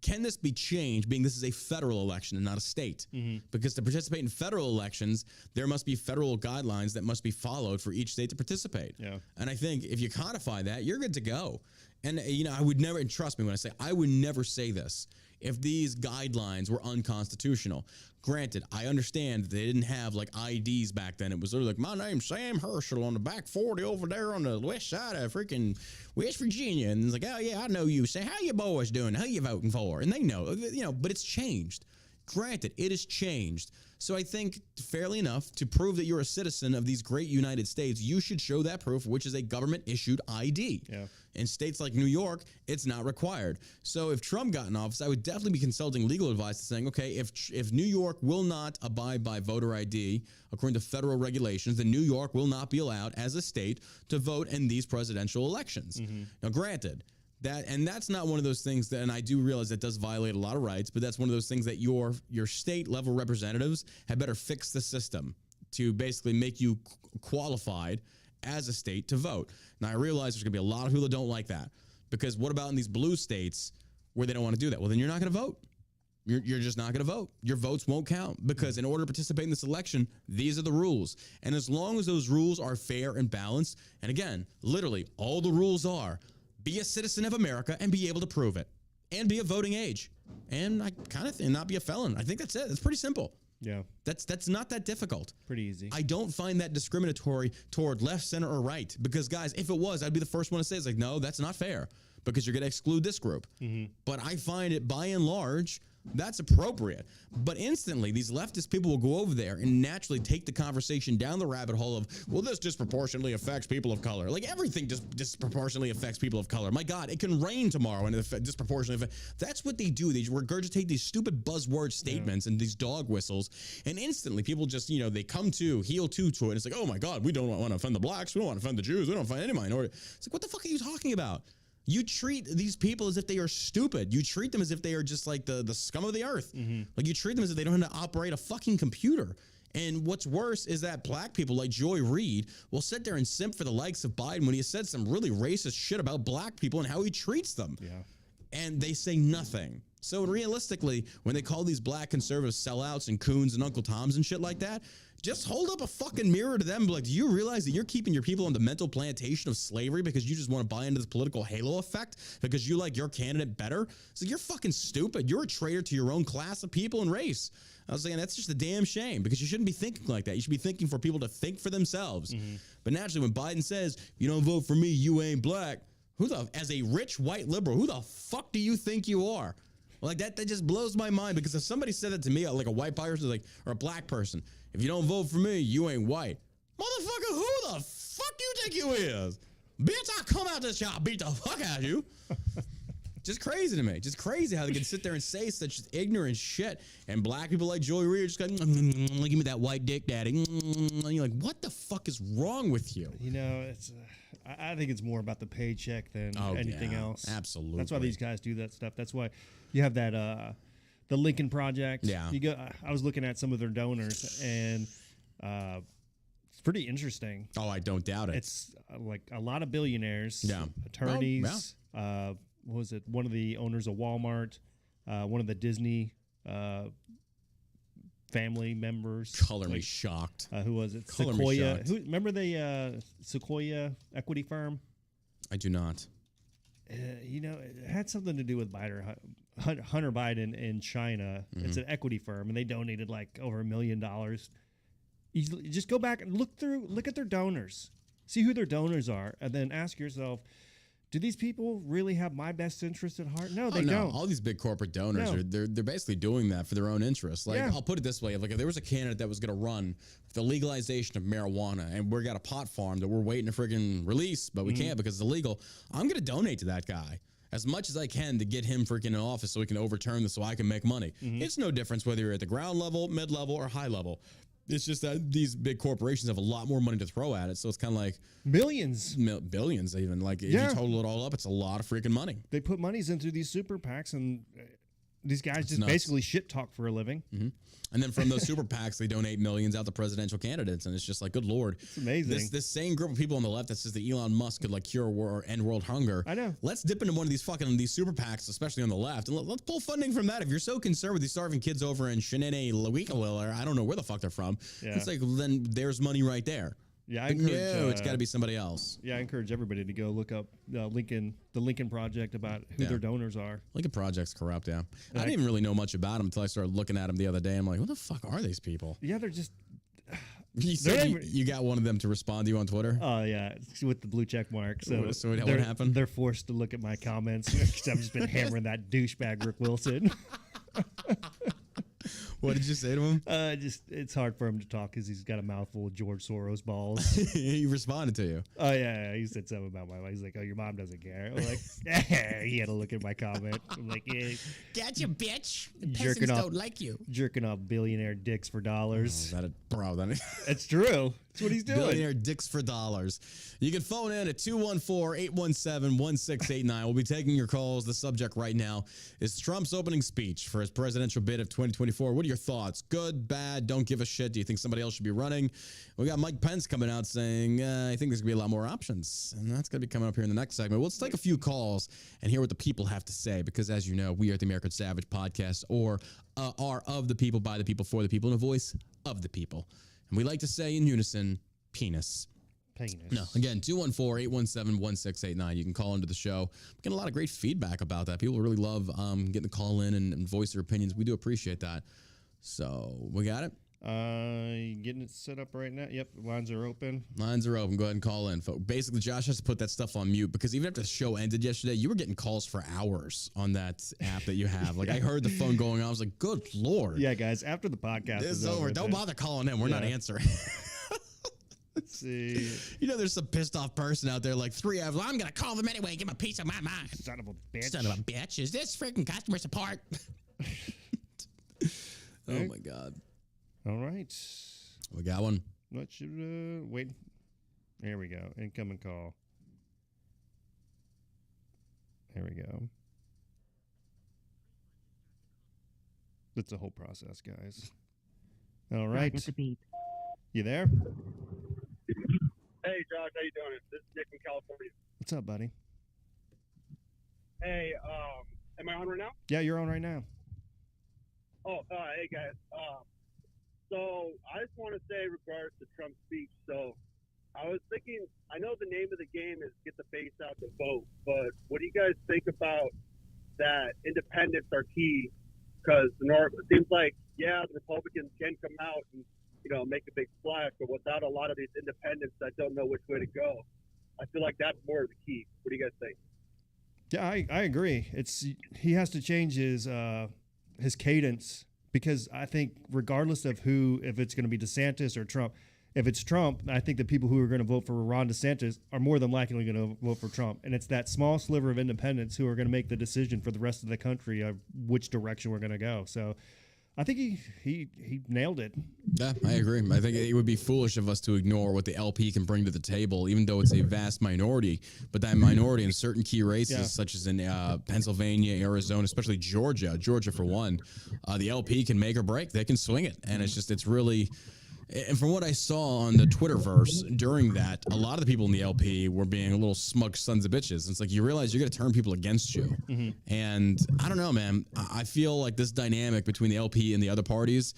can this be changed, being this is a federal election and not a state? Because to participate in federal elections, there must be federal guidelines that must be followed for each state to participate. Yeah. And I think if you codify that, you're good to go. And, I would never, and trust me when I say, I would never say this if these guidelines were unconstitutional. Granted, I understand that they didn't have like IDs back then. It was literally like, my name's Sam Herschel on the back 40 over there on the west side of freaking West Virginia. And it's like, oh yeah, I know you. Say, how you boys doing? How you voting for? And they know, but it's changed. Granted, it has changed. So I think, fairly enough, to prove that you're a citizen of these great United States, you should show that proof, which is a government-issued ID. Yeah. In states like New York, it's not required. So if Trump got in office, I would definitely be consulting legal advice to saying, okay, if New York will not abide by voter ID according to federal regulations, then New York will not be allowed as a state to vote in these presidential elections. Now, granted, that's not one of those things that, and I do realize that does violate a lot of rights, but that's one of those things that your state level representatives had better fix the system to basically make you qualified as a state to vote. Now, I realize there's going to be a lot of people that don't like that, because what about in these blue states where they don't want to do that? Well, then you're not going to vote. You're just not going to vote. Your votes won't count, because in order to participate in this election, these are the rules. And as long as those rules are fair and balanced, and again, literally all the rules are, be a citizen of America and be able to prove it, and be of voting age, and not be a felon. I think that's it. It's pretty simple. Yeah. That's not that difficult. Pretty easy. I don't find that discriminatory toward left, center, or right, because, guys, if it was, I'd be the first one to say, it's like, no, that's not fair, because you're going to exclude this group. But I find it, by and large, that's appropriate. But instantly, these leftist people will go over there and naturally take the conversation down the rabbit hole of, well, this disproportionately affects people of color. Like, everything disproportionately affects people of color. My God, it can rain tomorrow and it disproportionately affects. That's what they do. They regurgitate these stupid buzzword statements and these dog whistles, and instantly people just, they come to, heel to it. And it's like, oh my God, we don't want to offend the blacks. We don't want to offend the Jews. We don't offend any minority. It's like, what the fuck are you talking about? You treat these people as if they are stupid. You treat them as if they are just like the scum of the earth. Like, you treat them as if they don't know how to operate a fucking computer. And what's worse is that black people like Joy Reid will sit there and simp for the likes of Biden when he has said some really racist shit about black people and how he treats them. Yeah. And they say nothing. So realistically, when they call these black conservatives sellouts and coons and Uncle Toms and shit like that, just hold up a fucking mirror to them and be like, do you realize that you're keeping your people on the mental plantation of slavery because you just want to buy into this political halo effect because you like your candidate better? So you're fucking stupid. You're a traitor to your own class of people and race. I was saying, that's just a damn shame, because you shouldn't be thinking like that. You should be thinking for people to think for themselves. But naturally, when Biden says, you don't vote for me, you ain't black, as a rich white liberal, who the fuck do you think you are? Like, that just blows my mind, because if somebody said that to me, like a white person, like, or a black person, if you don't vote for me, you ain't white. Motherfucker, who the fuck you think you is? Bitch, I come out this shop, beat the fuck out of you. Just crazy to me. Just crazy how they can sit there and say such ignorant shit. And black people like Joy Reid just go, give me that white dick, daddy. And you're like, what the fuck is wrong with you? It's. I think it's more about the paycheck than anything else. Absolutely. That's why these guys do that stuff. That's why you have that the Lincoln Project. Yeah. I was looking at some of their donors, and it's pretty interesting. Oh, I don't doubt it. It's like a lot of billionaires, attorneys. What was it? One of the owners of Walmart, one of the Disney family members. Color me shocked. Who was it? Color Sequoia. me shocked. Remember the Sequoia equity firm? I do not. It had something to do with Hunter Biden in China. It's an equity firm, and they donated like over $1 million. You just go back and look at their donors, see who their donors are, and then ask yourself, do these people really have my best interest at heart? No, they don't. All these big corporate donors they're basically doing that for their own interests. Like, I'll put it this way: like, if there was a candidate that was going to run for the legalization of marijuana, and we got a pot farm that we're waiting to friggin' release, but we can't because it's illegal, I'm going to donate to that guy as much as I can to get him freaking in office so he can overturn this, so I can make money. It's no difference whether you're at the ground level, mid level, or high level. It's just that these big corporations have a lot more money to throw at it, so it's kind of like billions, even. Like, if you total it all up, it's a lot of freaking money. They put monies into these super PACs, and these guys just basically shit talk for a living. And then from those super PACs, they donate millions out to presidential candidates, and it's just like, good Lord, it's amazing. This same group of people on the left that says that Elon Musk could like cure or end world hunger. I know. Let's dip into one of these super PACs, especially on the left, and let's pull funding from that. If you're so concerned with these starving kids over in Shania Twain, or I don't know where the fuck they're from, it's like, then there's money right there. Yeah, it's got to be somebody else. Yeah, I encourage everybody to go look up the Lincoln Project about who their donors are. Lincoln Project's corrupt, I didn't even really know much about them until I started looking at them the other day. I'm like, what the fuck are these people? Yeah, they're just... You said you got one of them to respond to you on Twitter? Oh, yeah, with the blue check mark. So what happened? They're forced to look at my comments because I've just been hammering that douchebag Rick Wilson. What did you say to him? Just it's hard for him to talk because he's got a mouthful of George Soros balls. He responded to you. Oh yeah, he said something about my wife. He's like, "Oh, your mom doesn't care." I'm like, he had to look at my comment. I'm like, "Yeah, gotcha, bitch. The jerking peasants off, don't like you. jerking off billionaire dicks for dollars." Oh, It's true. That's what he's doing. Billionaire dicks for dollars. You can phone in at 214-817-1689. We'll be taking your calls. The subject right now is Trump's opening speech for his presidential bid of 2024. What are your thoughts? Good, bad, don't give a shit? Do you think somebody else should be running? We got Mike Pence coming out saying, I think there's going to be a lot more options. And that's going to be coming up here in the next segment. Well, let's take a few calls and hear what the people have to say. Because as you know, we are the American Savage Podcast, or are of the people, by the people, for the people, and a voice of the people. And we like to say in unison, penis. No, again, 214-817-1689. You can call into the show. We get a lot of great feedback about that. People really love getting the call in and voice their opinions. We do appreciate that. So, we got it? Getting it set up right now. Yep, lines are open. Lines are open. Go ahead and call in, folks. Basically, Josh has to put that stuff on mute because even after the show ended yesterday, you were getting calls for hours on that app that you have. Like, I heard the phone going on. I was like, good Lord. Yeah, guys, after the podcast is over. Don't bother calling in. We're not answering. Let's see. You know, there's some pissed off person out there like 3 hours. Well, I'm going to call them anyway. Give them a piece of my mind. Son of a bitch. Son of a bitch. Is this freaking customer support? Oh, my God. All right. We got one. What should wait? There we go. Incoming call. There we go. It's a whole process, guys. All right. You there? Hey, Josh, how you doing? This is Nick from California. What's up, buddy? Hey, am I on right now? Yeah, you're on right now. Oh, hey, guys. So I just want to say, regards to Trump's speech, so I was thinking, I know the name of the game is get the base out to vote, but what do you guys think about that independents are key? Because it seems like, yeah, the Republicans can come out and, make a big splash, but without a lot of these independents that don't know which way to go, I feel like that's more of the key. What do you guys think? Yeah, I agree. He has to change his cadence, because I think regardless of if it's going to be DeSantis or Trump, if it's Trump, I think the people who are going to vote for Ron DeSantis are more than likely going to vote for Trump. And it's that small sliver of independents who are going to make the decision for the rest of the country of which direction we're going to go. So I think he nailed it. Yeah, I agree. I think it would be foolish of us to ignore what the LP can bring to the table, even though it's a vast minority. But that minority in certain key races, such as in Pennsylvania, Arizona, especially Georgia for one, the LP can make or break. They can swing it. And it's really... And from what I saw on the Twitterverse during that, a lot of the people in the LP were being a little smug sons of bitches. It's like you realize you're going to turn people against you. Mm-hmm. And I don't know, man. I feel like this dynamic between the LP and the other parties,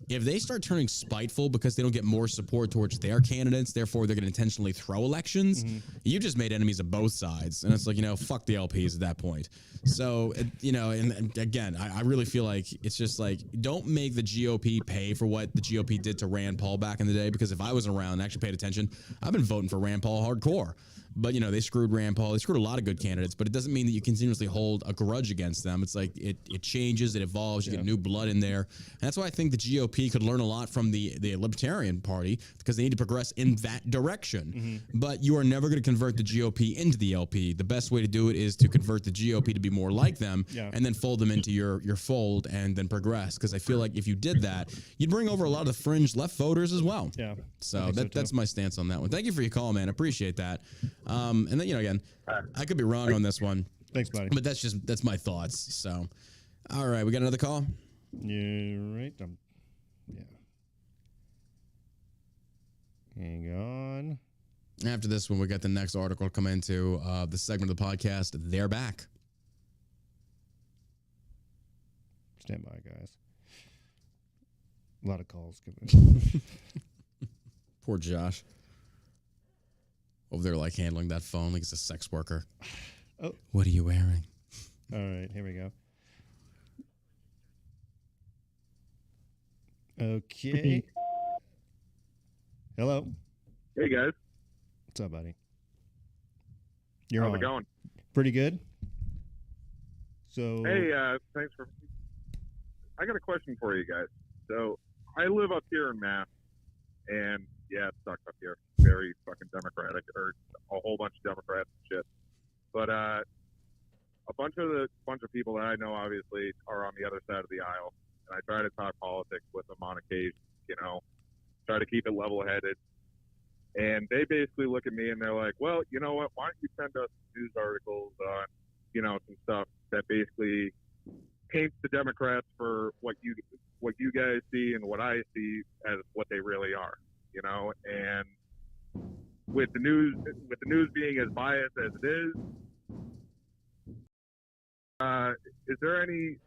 if they start turning spiteful because they don't get more support towards their candidates, therefore they're going to intentionally throw elections, you just made enemies of both sides. And it's like, fuck the LPs at that point. So, and again, I really feel like it's just like, don't make the GOP pay for what the GOP did to Rand Paul back in the day. Because if I was around and actually paid attention, I've been voting for Rand Paul hardcore. But, they screwed Rand Paul. They screwed a lot of good candidates, but it doesn't mean that you continuously hold a grudge against them. It's like it changes, it evolves, you get new blood in there. And that's why I think the GOP could learn a lot from the Libertarian Party, because they need to progress in that direction. But you are never going to convert the GOP into the LP. The best way to do it is to convert the GOP to be more like them and then fold them into your fold and then progress. Because I feel like if you did that, you'd bring over a lot of the fringe left voters as well. Yeah. So that's my stance on that one. Thank you for your call, man. I appreciate that. And then, again, I could be wrong on this one. Thanks, buddy. But that's my thoughts. So, all right, we got another call? Yeah, right. Yeah. Hang on. After this one, we got the next article come into the segment of the podcast. They're back. Stand by, guys. A lot of calls coming. Poor Josh. Over there, like, handling that phone like he's a sex worker. Oh. What are you wearing? All right, here we go. Okay. Hello. Hey, guys. What's up, buddy? You're How's on. it going? Pretty good. So. Hey, thanks for... I got a question for you guys. So I live up here in Mass, and yeah, it sucks up here. Very fucking Democratic, or a whole bunch of Democrats and shit. But a bunch of people that I know obviously are on the other side of the aisle, and I try to talk politics with them on occasion. Try to keep it level-headed. And they basically look at me and they're like, well, you know what? Why don't you send us news articles on, some stuff that basically paints the Democrats for what you guys see and what I see as what they really are, And with the news being as biased as it is there any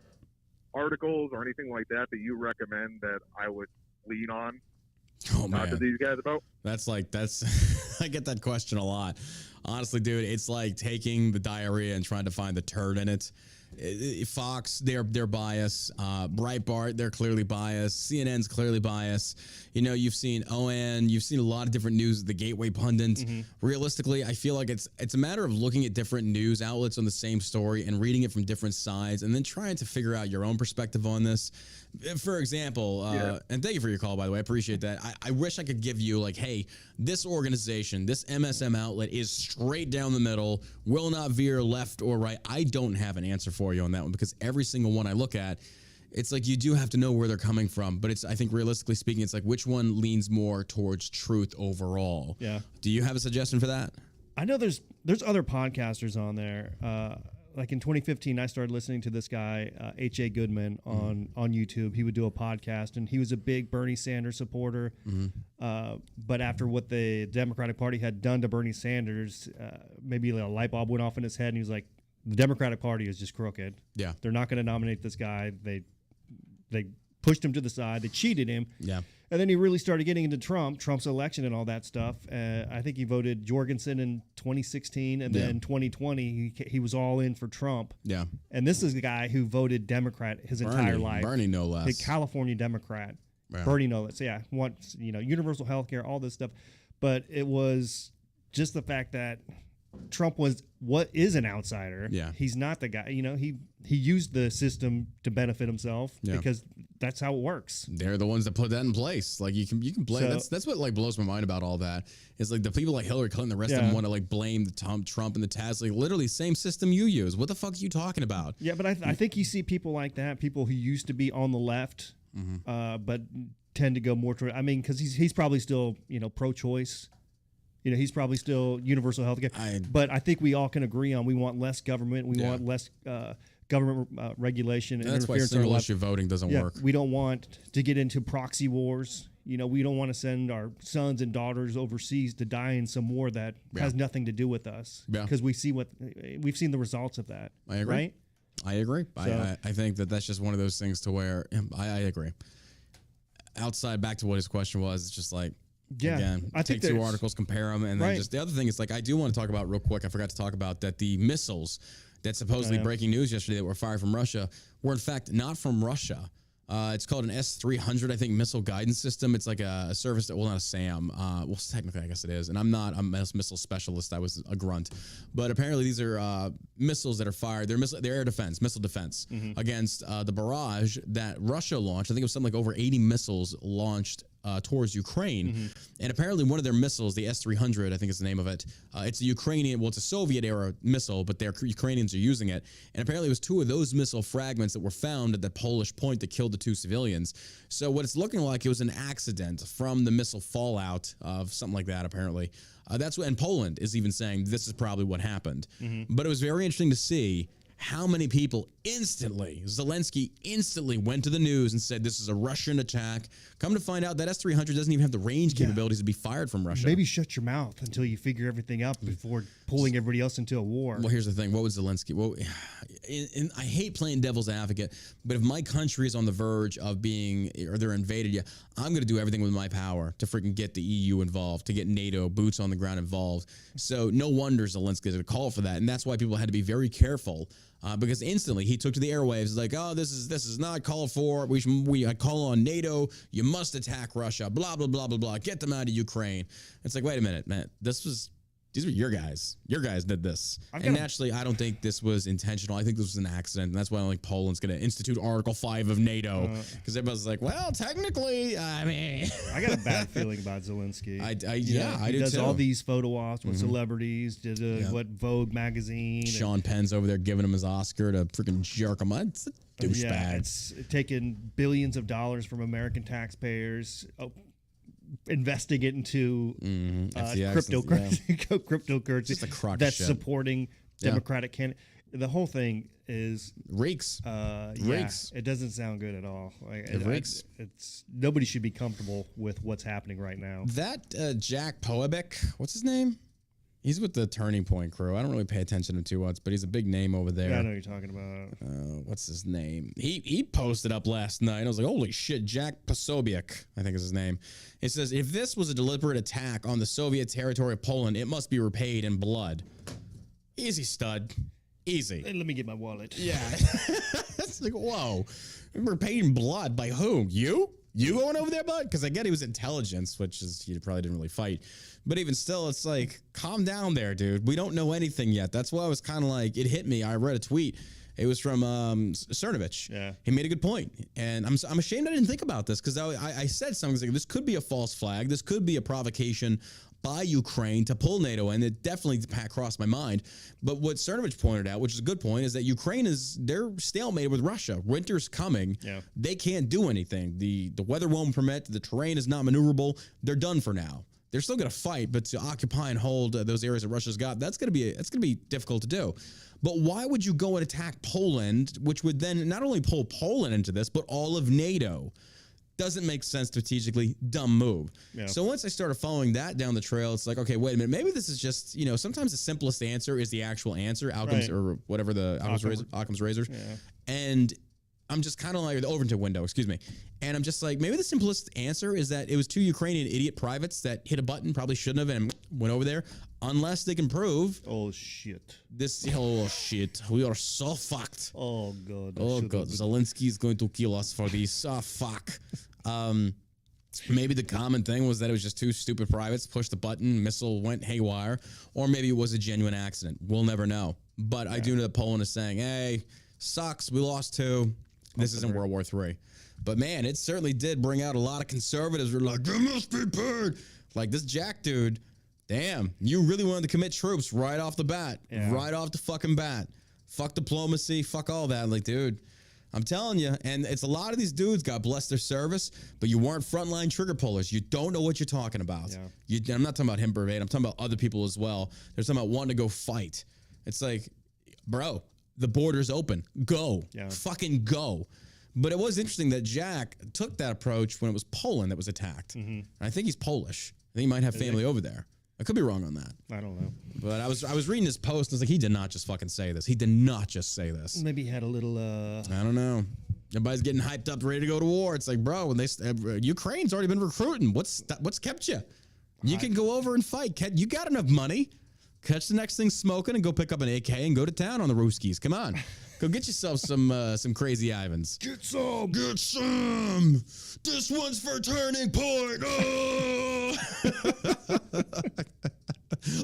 articles or anything like that you recommend that I would lean on? Oh man, to these guys about? That's I get that question a lot. Honestly, dude, it's like taking the diarrhea and trying to find the turd in it. Fox, they're biased. Breitbart, they're clearly biased. CNN's clearly biased. You've seen ON, you've seen a lot of different news, the Gateway Pundit. Mm-hmm. Realistically, I feel like it's a matter of looking at different news outlets on the same story and reading it from different sides and then trying to figure out your own perspective on this. For example, and thank you for your call, by the way. I appreciate that. I wish I could give you like, hey, this organization, this MSM outlet is straight down the middle, will not veer left or right. I don't have an answer for you on that one because every single one I look at, it's like you do have to know where they're coming from. But I think realistically speaking, it's like which one leans more towards truth overall. Yeah. Do you have a suggestion for that? I know there's other podcasters on there. Like in 2015, I started listening to this guy, H.A. Goodman, on YouTube. He would do a podcast, and he was a big Bernie Sanders supporter. Mm-hmm. But after what the Democratic Party had done to Bernie Sanders, maybe a light bulb went off in his head, and he was like, the Democratic Party is just crooked. Yeah. They're not going to nominate this guy. They pushed him to the side. They cheated him. Yeah. And then he really started getting into Trump's election and all that stuff. I think he voted Jorgensen in 2016, and then 2020 he was all in for Trump. Yeah. And this is the guy who voted Democrat his entire life. Bernie, no less. The California Democrat. Yeah. Bernie, no less. Yeah. Wants universal health care, all this stuff. But it was just the fact that Trump is an outsider. Yeah. He's not the guy. He used the system to benefit himself because that's how it works. They're the ones that put that in place. Like you can blame. That's what like blows my mind about all that. Is like the people like Hillary Clinton, the rest of them want to like blame the Trump and the Taz. Like literally same system you use. What the fuck are you talking about? Yeah, but I think you see people like that, people who used to be on the left, but tend to go more toward. I mean, because he's probably still pro-choice. He's probably still universal health care. But I think we all can agree on we want less government. We want less government regulation. And that's why single issue voting doesn't work. We don't want to get into proxy wars. We don't want to send our sons and daughters overseas to die in some war that has nothing to do with us. Because we've seen the results of that. I agree. Right? I agree. So, I think that's just one of those things to where I agree. Back to what his question was, it's just like, again, I take two articles, compare them, and then just the other thing is like I do want to talk about real quick. I forgot to talk about that the missiles that supposedly breaking news yesterday that were fired from Russia were in fact not from Russia. It's called an S-300, I think, missile guidance system. It's like a service that, not a SAM. Well, technically, I guess it is. And I'm not a missile specialist. I was a grunt. But apparently, these are missiles that are fired. They're air defense, missile defense against the barrage that Russia launched. I think it was something like over 80 missiles launched towards Ukraine. And apparently one of their missiles, the S-300, I think is the name of it, it's a Ukrainian, it's a Soviet-era missile, but Ukrainians are using it. And apparently it was two of those missile fragments that were found at the Polish point that killed the two civilians. So what it's looking like, it was an accident from the missile fallout of something like that, apparently. That's what, and Poland is even saying this is probably what happened. But it was very interesting to see how many people Zelensky instantly went to the news and said this is a Russian attack. Come to find out that S-300 doesn't even have the range capabilities to be fired from Russia. Maybe shut your mouth until you figure everything out before pulling everybody else into a war. Well, here's the thing. What was Zelensky? Well, I hate playing devil's advocate, but if my country is on the verge of being, or they're invaded, I'm going to do everything with my power to freaking get the EU involved, to get NATO, boots on the ground involved. So no wonder Zelensky is a call for that. And that's why people had to be very careful. Because instantly he took to the airwaves like, oh, this is not called for. I call on NATO. You must attack Russia. Blah blah blah blah blah. Get them out of Ukraine. It's like, wait a minute, man. This was these are your guys. Your guys did this. And naturally, I don't think this was intentional. I think this was an accident. And that's why I don't think Poland's going to institute Article 5 of NATO. Because everybody's like, well, technically, I mean. I got a bad feeling about Zelensky. I do He does too. all these photo ops with celebrities. Did what Vogue magazine. Sean Penn's over there giving him his Oscar to freaking jerk him. It's a douchebag. Yeah, it's taking billions of dollars from American taxpayers. Investing it into cryptocurrency Just a crock that's shit. supporting Democratic candidates. The whole thing is reeks. Reeks. It doesn't sound good at all. It reeks. It's nobody should be comfortable with what's happening right now. That Jack Poebic, what's his name? He's with the Turning Point crew. I don't really pay attention to too much, but he's a big name over there. Yeah, I know what you're talking about. What's his name? He posted up last night. I was like, holy shit, Jack Posobiec, I think is his name. It says, if this was a deliberate attack on the Soviet territory of Poland, it must be repaid in blood. Easy, stud. Easy. Hey, let me get my wallet. Yeah. It's like, whoa. Repaid in blood by whom? You? You going over there, bud? Because I get he was intelligence, which is he probably didn't really fight. But even still, it's like, calm down there, dude. We don't know anything yet. That's why I was kind of like, it hit me. I read a tweet. It was from Cernovich. Yeah. He made a good point. And I'm ashamed I didn't think about this because I said something like, this could be a false flag. This could be a provocation by Ukraine to pull NATO in. It definitely crossed my mind. But what Cernovich pointed out, which is a good point, is that Ukraine they're stalemated with Russia. Winter's coming. Yeah. They can't do anything. The weather won't permit. The terrain is not maneuverable. They're done for now. They're still going to fight, but to occupy and hold those areas that Russia's got, that's going to be difficult to do. But why would you go and attack Poland, which would then not only pull Poland into this, but all of NATO? Doesn't make sense strategically. Dumb move. Yeah. So once I started following that down the trail, it's like, okay, wait a minute. Maybe this is just, sometimes the simplest answer is the actual answer, Occam's or whatever the Occam's razors. Yeah. And I'm just kind of like the Overton window, excuse me. And I'm just like, maybe the simplest answer is that it was two Ukrainian idiot privates that hit a button, probably shouldn't have, and went over there. Unless they can prove. Oh, shit. Shit. We are so fucked. Oh, God. Oh, God. Zelensky is going to kill us for this. Oh, fuck. Maybe the common thing was that it was just two stupid privates pushed the button, missile went haywire, or maybe it was a genuine accident. We'll never know. But I do know that Poland is saying, hey, sucks. We lost two. This isn't World War III. But, man, it certainly did bring out a lot of conservatives who were like, you must be paid. Like this Jack dude. Damn, you really wanted to commit troops right off the bat. Yeah. Right off the fucking bat. Fuck diplomacy. Fuck all that. Like, dude, I'm telling you. And it's a lot of these dudes, God bless their service, but you weren't frontline trigger pullers. You don't know what you're talking about. Yeah. I'm not talking about him verbatim. I'm talking about other people as well. They're talking about wanting to go fight. It's like, bro, the border's open. Go. Yeah. Fucking go. But it was interesting that Jack took that approach when it was Poland that was attacked. Mm-hmm. And I think he's Polish. I think he might have family over there. I could be wrong on that. I don't know. But I was reading his post and I was like, he did not just fucking say this. He did not just say this. Maybe he had a little I don't know. Everybody's getting hyped up, ready to go to war. It's like, bro, when Ukraine's already been recruiting. What's kept you? You can go over and fight. You got enough money. Catch the next thing smoking and go pick up an AK and go to town on the Ruskies. Come on. Go get yourself some crazy Ivans. Get some. Get some. This one's for Turning Point. Oh.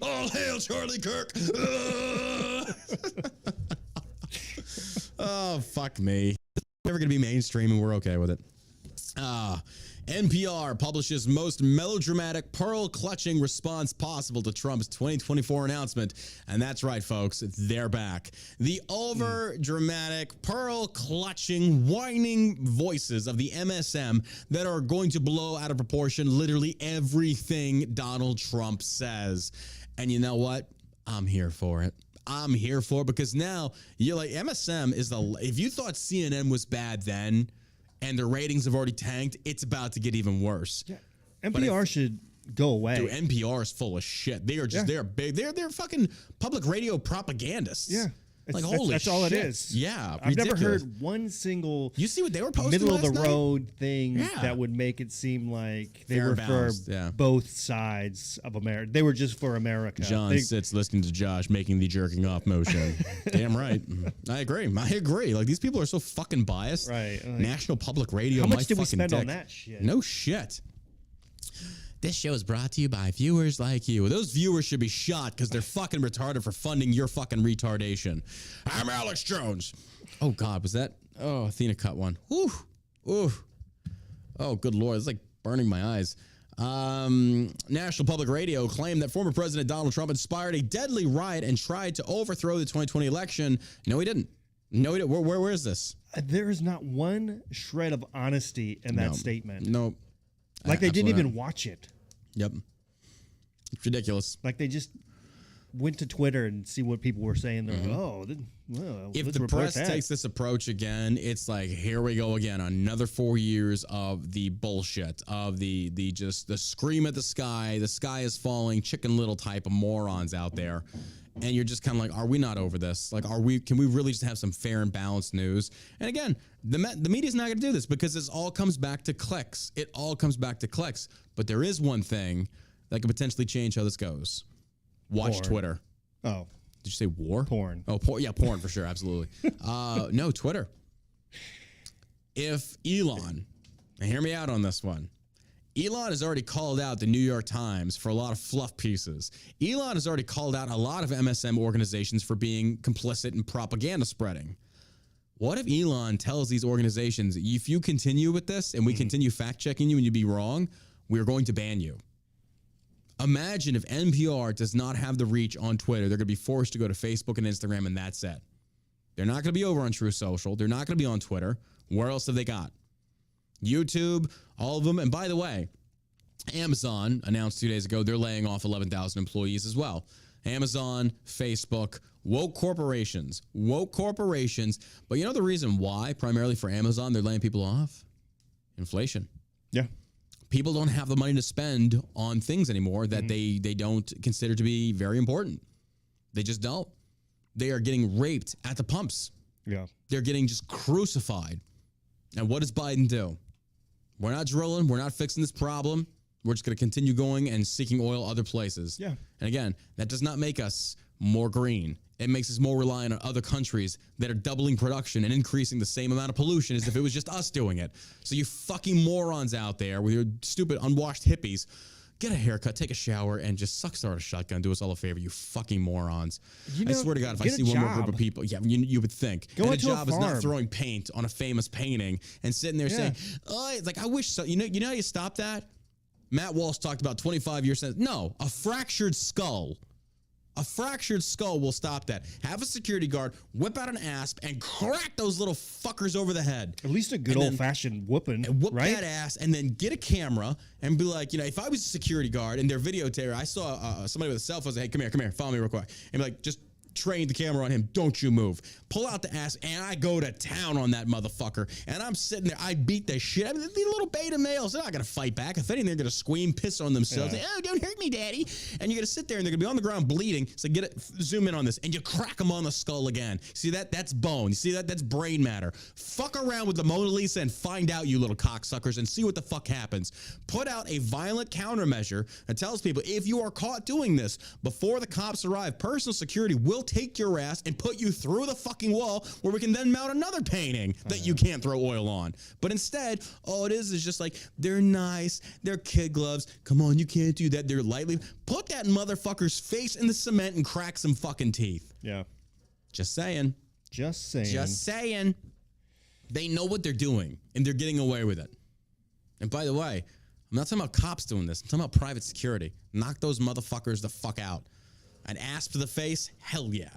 All hail Charlie Kirk. Oh, fuck me. It's never going to be mainstream and we're okay with it. NPR publishes most melodramatic, pearl-clutching response possible to Trump's 2024 announcement. And that's right, folks. They're back. The over-dramatic, pearl-clutching, whining voices of the MSM that are going to blow out of proportion literally everything Donald Trump says. And you know what? I'm here for it. I'm here for it because now you're like, MSM is if you thought CNN was bad then, and their ratings have already tanked, it's about to get even worse. Yeah. NPR should go away. Dude, NPR is full of shit. They are just, they're big. They're fucking public radio propagandists. Yeah. Like, holy that's shit. all it is. Yeah. I've never heard one single you see what they were posting middle last of the night? Road thing that would make it seem like they were for both sides of America. They were just for America. John sits listening to Josh making the jerking off motion. Damn right. I agree. Like, these people are so fucking biased. Right. National Public Radio. How much did we spend on that shit? No shit. This show is brought to you by viewers like you. Those viewers should be shot because they're fucking retarded for funding your fucking retardation. I'm Alex Jones. Oh, God, was that? Oh, Athena cut one. Whew. Ooh. Oh, good Lord. It's like burning my eyes. National Public Radio claimed that former President Donald Trump inspired a deadly riot and tried to overthrow the 2020 election. No, he didn't. No, he didn't. Where is this? There is not one shred of honesty in that statement. No. Like they didn't even watch it. Yep. It's ridiculous. Like they just went to Twitter and see what people were saying. They're like, if the press takes this approach again, it's like, here we go again. Another 4 years of the bullshit, of the scream at the sky is falling, Chicken Little type of morons out there. And you're just kind of like, are we not over this? Like, can we really just have some fair and balanced news? And again, the media's not going to do this because this all comes back to clicks. It all comes back to clicks. But there is one thing that could potentially change how this goes. Watch Porn. Twitter. Oh. Did you say war? Porn. Oh, yeah, porn for sure. Absolutely. No, Twitter. If Elon, and hear me out on this one, Elon has already called out the New York Times for a lot of fluff pieces. Elon has already called out a lot of MSM organizations for being complicit in propaganda spreading. What if Elon tells these organizations, if you continue with this and we continue fact-checking you and you be wrong, we're going to ban you? Imagine if NPR does not have the reach on Twitter. They're going to be forced to go to Facebook and Instagram, and that's it. They're not going to be over on True Social. They're not going to be on Twitter. Where else have they got? YouTube, all of them. And by the way, Amazon announced 2 days ago they're laying off 11,000 employees as well. Amazon, Facebook, woke corporations. But you know the reason why, primarily for Amazon, they're laying people off? Inflation. Yeah. People don't have the money to spend on things anymore that they don't consider to be very important. They just don't. They are getting raped at the pumps. Yeah. They're getting just crucified. And what does Biden do? We're not drilling. We're not fixing this problem. We're just going to continue going and seeking oil other places. Yeah. And again, that does not make us more green. It makes us more reliant on other countries that are doubling production and increasing the same amount of pollution as if it was just us doing it. So you fucking morons out there with your stupid unwashed hippies, get a haircut, take a shower, and just start a shotgun. Do us all a favor, you fucking morons. I swear to God, if I see one more group of people, you would think. Go and into a job a is not farm. throwing paint on a famous painting and sitting there saying, oh, it's like, I wish so. You know how you stop that? Matt Walsh talked about 25 years since. No, a fractured skull. A fractured skull will stop that. Have a security guard whip out an asp and crack those little fuckers over the head. At least a good old-fashioned whooping, and whoop right? that ass, and then get a camera and be like, if I was a security guard and their videotaper, I saw somebody with a cell phone say, hey, come here, follow me real quick. And be like, just train the camera on him. Don't you move. Pull out the ass, and I go to town on that motherfucker. And I'm sitting there. I beat the shit. I mean, these little beta males, they're not going to fight back. If anything, they're going to scream, piss on themselves. Yeah. Say, oh, don't hurt me, daddy. And you're going to sit there, and they're going to be on the ground bleeding. So zoom in on this, and you crack them on the skull again. See that? That's bone. You see that? That's brain matter. Fuck around with the Mona Lisa and find out, you little cocksuckers, and see what the fuck happens. Put out a violent countermeasure that tells people, if you are caught doing this before the cops arrive, personal security will take your ass and put you through the fucking wall where we can then mount another painting that you can't throw oil on. But instead, all it is just like, they're nice, they're kid gloves. Come on, you can't do that. They're lightly. Put that motherfucker's face in the cement and crack some fucking teeth. Yeah. Just saying. Just saying. They know what they're doing, and they're getting away with it. And by the way, I'm not talking about cops doing this. I'm talking about private security. Knock those motherfuckers the fuck out. An asp to the face? Hell yeah.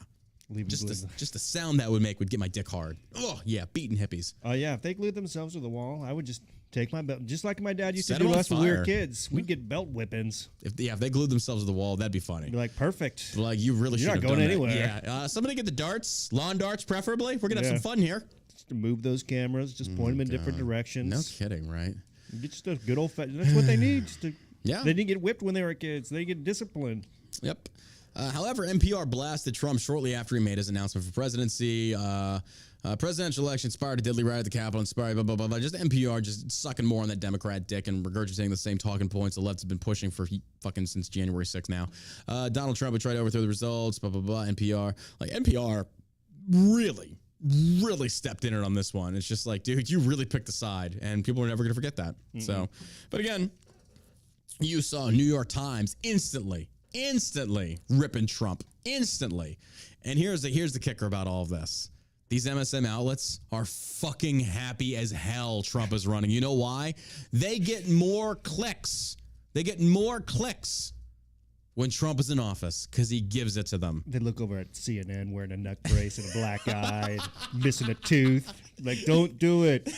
Just the sound that would make would get my dick hard. Oh, yeah, beating hippies. Yeah, if they glued themselves to the wall, I would just take my belt, just like my dad used Set to do them on us when we were fire. kids. We'd get belt whippings. If they glued themselves to the wall, that'd be funny. Be like, perfect. Like, you really should You're have not done going that. anywhere. Yeah, somebody get the darts, lawn darts preferably. We're going to have some fun here. Just to move those cameras, just point them in different directions. No kidding, right? Just a good old fashioned. That's what they need. Yeah. They didn't get whipped when they were kids. They get disciplined. Yep. However, NPR blasted Trump shortly after he made his announcement for presidency. Presidential election inspired a deadly riot at the Capitol, inspired blah, blah, blah, blah. Just NPR just sucking more on that Democrat dick and regurgitating the same talking points the left has been pushing for fucking since January 6th now. Donald Trump would try to overthrow the results, blah, blah, blah. NPR. Like, NPR really stepped in it on this one. It's just like, dude, you really picked a side, and people are never going to forget that. So, but again, you saw New York Times instantly ripping Trump instantly. And here's the kicker about all of this. These MSM outlets are fucking happy as hell Trump is running. You know why? They get more clicks. When Trump is in office because he gives it to them. They look over at CNN wearing a neck brace and a black eye, missing a tooth. Like, don't do it.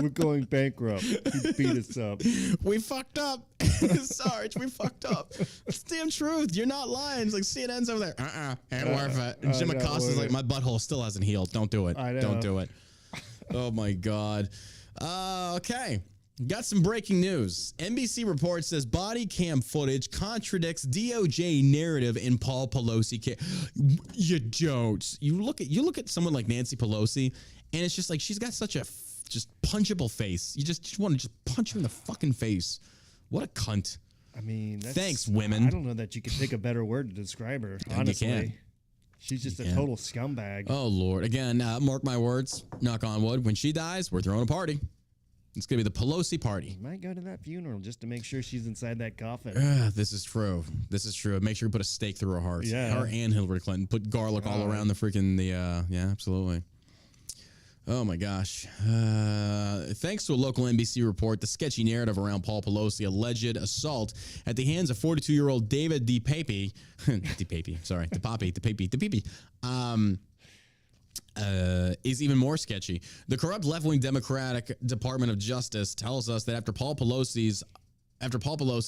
We're going bankrupt. He beat us up. We fucked up. Sarge, we fucked up. It's the damn truth. You're not lying. It's like CNN's over there. Ain't worth it. And Jim Acosta's like, my butthole still hasn't healed. Don't do it. Don't do it. Oh, my God. Okay. Got some breaking news. NBC report says body cam footage contradicts DOJ narrative in Paul Pelosi case. You don't. You look at someone like Nancy Pelosi, and it's just like she's got such a just punchable face. You just want to just punch her in the fucking face. What a cunt. I mean, thanks, women. I don't know that you could pick a better word to describe her, honestly. You can. She's just a total scumbag. Oh, Lord. Again, mark my words, knock on wood. When she dies, we're throwing a party. It's going to be the Pelosi party. You might go to that funeral just to make sure she's inside that coffin. This is true. Make sure you put a stake through her heart. Yeah. Her and Hillary Clinton. Put garlic all around the freaking, yeah, absolutely. Oh, my gosh. Thanks to a local NBC report, the sketchy narrative around Paul Pelosi alleged assault at the hands of 42-year-old David DePape, is even more sketchy. The corrupt left-wing Democratic Department of Justice tells us that after Paul Pelosi,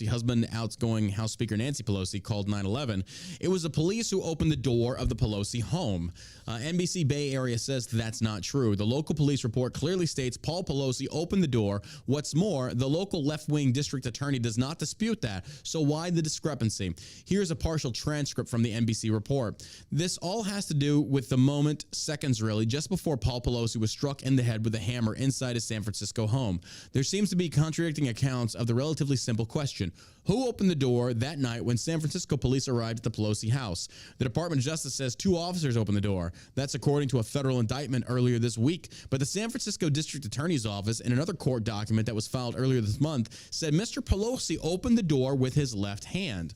husband, outgoing House Speaker Nancy Pelosi, called 9/11, it was the police who opened the door of the Pelosi home. NBC Bay Area says that's not true. The local police report clearly states Paul Pelosi opened the door. What's more, the local left-wing district attorney does not dispute that. So why the discrepancy? Here's a partial transcript from the NBC report. This all has to do with the moment, seconds really, just before Paul Pelosi was struck in the head with a hammer inside his San Francisco home. There seems to be contradicting accounts of the relatively simple question: who opened the door that night when San Francisco police arrived at the Pelosi house? The Department of Justice says 2 officers opened the door. That's according to a federal indictment earlier this week. But the San Francisco District Attorney's Office, in another court document that was filed earlier this month, said Mr. Pelosi opened the door with his left hand.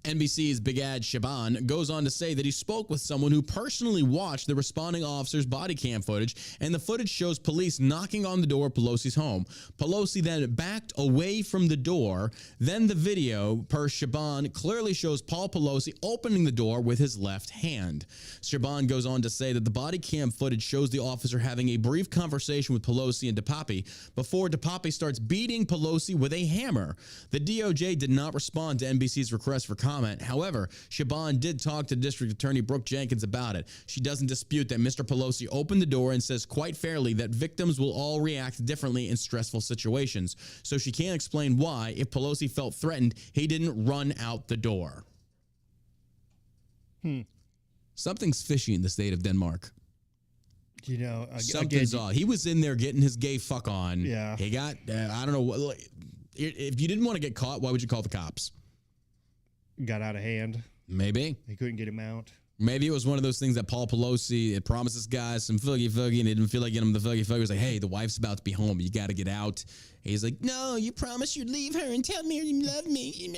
NBC's Bigad Shaban goes on to say that he spoke with someone who personally watched the responding officer's body cam footage, and the footage shows police knocking on the door of Pelosi's home. Pelosi then backed away from the door. Then the video, per Shaban, clearly shows Paul Pelosi opening the door with his left hand. Shaban goes on to say that the body cam footage shows the officer having a brief conversation with Pelosi and DePape before DePape starts beating Pelosi with a hammer. The DOJ did not respond to NBC's request for comment. However, Shaban did talk to District Attorney Brooke Jenkins about it. She doesn't dispute that Mr. Pelosi opened the door and says quite fairly that victims will all react differently in stressful situations. So she can't explain why, if Pelosi felt threatened, he didn't run out the door. Something's fishy in the state of Denmark. You know, something's odd. He was in there getting his gay fuck on. Yeah. He got, I don't know. If you didn't want to get caught, why would you call the cops? Got out of hand. Maybe. They couldn't get him out. Maybe it was one of those things that Paul Pelosi had promised this guy some fuggy, and they didn't feel like getting him the fuggy. He was like, hey, the wife's about to be home. You got to get out. And he's like, no, you promised you'd leave her and tell me you love me.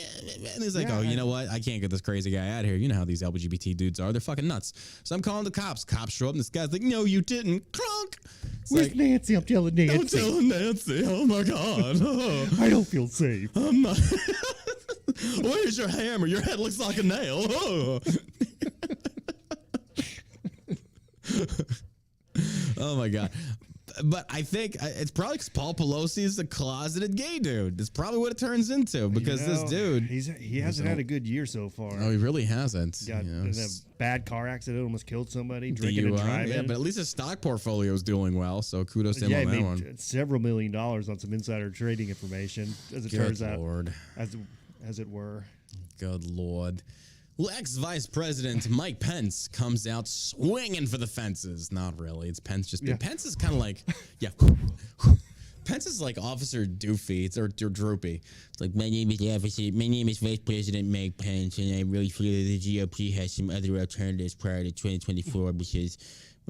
And he's like, you know what? I can't get this crazy guy out of here. You know how these LGBT dudes are. They're fucking nuts. So I'm calling the cops. Cops show up, and this guy's like, no, you didn't. Crunk. Where's like, Nancy? I'm telling Nancy. Don't tell Nancy. Oh, my God. I don't feel safe. I'm not. Where's your hammer? Your head looks like a nail. Oh my God. But I think it's probably because Paul Pelosi is a closeted gay dude. That's probably what it turns into, because this dude, he hasn't had a good year so far. Oh, he really hasn't. Got in a bad car accident, almost killed somebody, drinking and driving. Yeah, but at least his stock portfolio is doing well, so kudos to him on that one. Several $1 million on some insider trading information, as it turns out, as it were. Good Lord. Well, ex-Vice President Mike Pence comes out swinging for the fences. Not really. It's Pence just... Yeah. Pence is kind of like... Yeah. Pence is like Officer Doofy. It's or Droopy. It's like, my name is Vice President Mike Pence, and I really feel that the GOP has some other alternatives prior to 2024 because...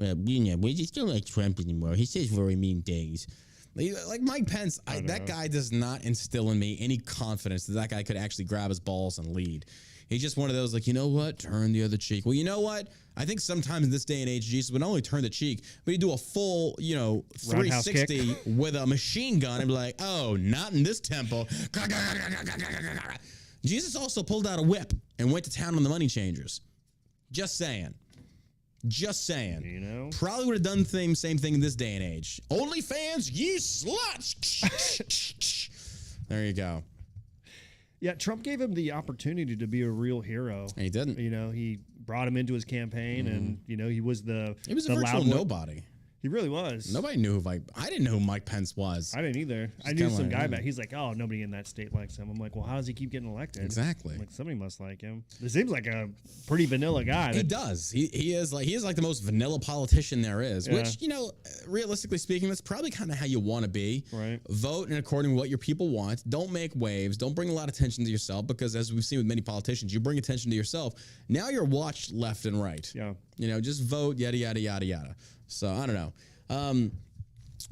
we just don't like Trump anymore. He says very mean things. Like Mike Pence, that guy does not instill in me any confidence that guy could actually grab his balls and lead. He's just one of those, like, you know what? Turn the other cheek. Well, you know what? I think sometimes in this day and age, Jesus would not only turn the cheek, but he'd do a full, 360 with a machine gun and be like, oh, not in this temple. Jesus also pulled out a whip and went to town on the money changers. Just saying. Probably would have done the same thing in this day and age. OnlyFans, ye sluts. There you go. Yeah, Trump gave him the opportunity to be a real hero. And he didn't. He brought him into his campaign, and he was a virtual nobody. He really was. Nobody knew who I didn't know who Mike Pence was. I didn't either. I knew some guy back. He's like, oh, nobody in that state likes him. I'm like, well, how does he keep getting elected? Exactly. I'm like, somebody must like him. It seems like a pretty vanilla guy. He does. He is like the most vanilla politician there is. Yeah. Which, realistically speaking, that's probably kind of how you want to be. Right. Vote in according to what your people want. Don't make waves. Don't bring a lot of attention to yourself, because as we've seen with many politicians, you bring attention to yourself. Now you're watched left and right. Yeah. Just vote, yada yada yada yada. So I don't know.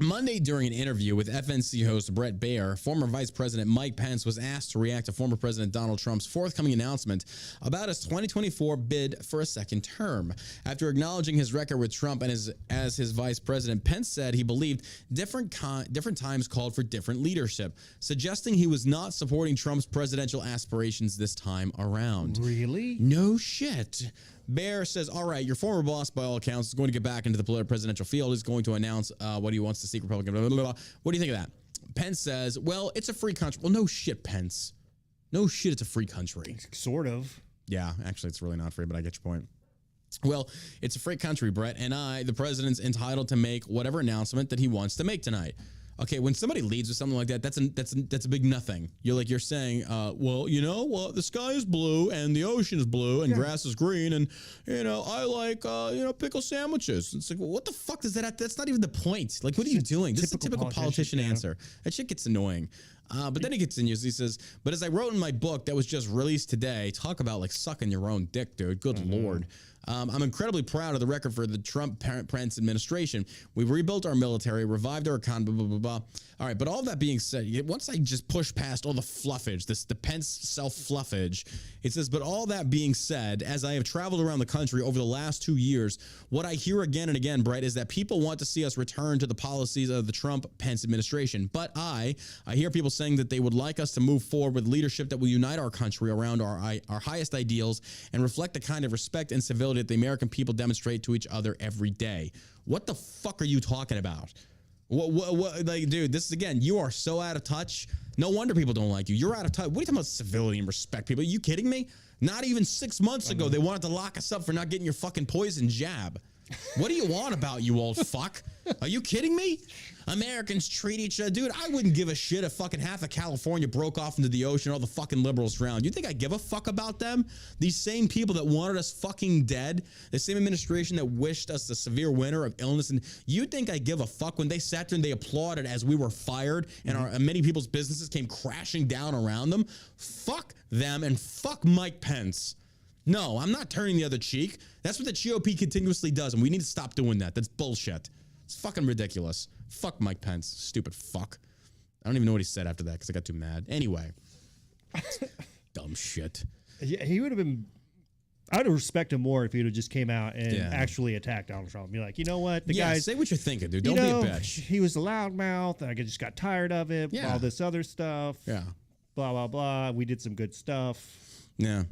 Monday, during an interview with FNC host Brett Baer, former Vice President Mike Pence was asked to react to former President Donald Trump's forthcoming announcement about his 2024 bid for a second term. After acknowledging his record with Trump and as his vice president, Pence said he believed different times called for different leadership, suggesting he was not supporting Trump's presidential aspirations this time around. Really? No shit. Baer says, all right, your former boss, by all accounts, is going to get back into the presidential field. He's going to announce what he wants to seek Republican. Blah, blah, blah, blah. What do you think of that? Pence says, well, it's a free country. Well, no shit, Pence. No shit, it's a free country. Sort of. Yeah, actually, it's really not free, but I get your point. Well, it's a free country, Brett, and the president's entitled to make whatever announcement that he wants to make tonight. Okay, when somebody leads with something like that, that's a big nothing. You're saying, the sky is blue and the ocean is blue and grass is green, and I like pickle sandwiches. It's like, well, what the fuck does that have? That's not even the point. Like, what are you doing? This is a typical politician answer. That shit gets annoying. But then he continues. He says, but as I wrote in my book that was just released today, talk about like sucking your own dick, dude. Good Lord. I'm incredibly proud of the record for the Trump-Pence administration. We've rebuilt our military, revived our economy, blah, blah, blah, blah. All right, but all that being said, once I just push past all the fluffage, the Pence self-fluffage, it says, but all that being said, as I have traveled around the country over the last 2 years, what I hear again and again, Brett, is that people want to see us return to the policies of the Trump-Pence administration. But I hear people saying that they would like us to move forward with leadership that will unite our country around our highest ideals and reflect the kind of respect and civility that the American people demonstrate to each other every day. What the fuck are you talking about? What, like, dude, this is, again, you are so out of touch. No wonder people don't like you. You're out of touch. What are you talking about, civility and respect, people? Are you kidding me? Not even 6 months ago, they wanted to lock us up for not getting your fucking poison jab. What do you want about, you old fuck? Are you kidding me? Americans treat each other. Dude, I wouldn't give a shit if fucking half of California broke off into the ocean, all the fucking liberals drowned. You think I give a fuck about them? These same people that wanted us fucking dead, the same administration that wished us a severe winter of illness, and you think I give a fuck when they sat there and they applauded as we were fired and many people's businesses came crashing down around them? Fuck them and fuck Mike Pence. No, I'm not turning the other cheek. That's what the GOP continuously does, and we need to stop doing that. That's bullshit. It's fucking ridiculous. Fuck Mike Pence. Stupid fuck. I don't even know what he said after that because I got too mad. Anyway. Dumb shit. Yeah, he would have been... I would have respected him more if he would have just came out and actually attacked Donald Trump. Be like, you know what? The guy... say what you're thinking, dude. Don't be a bitch. He was a loudmouth. I just got tired of it. Yeah. All this other stuff. Yeah. Blah, blah, blah. We did some good stuff. Yeah.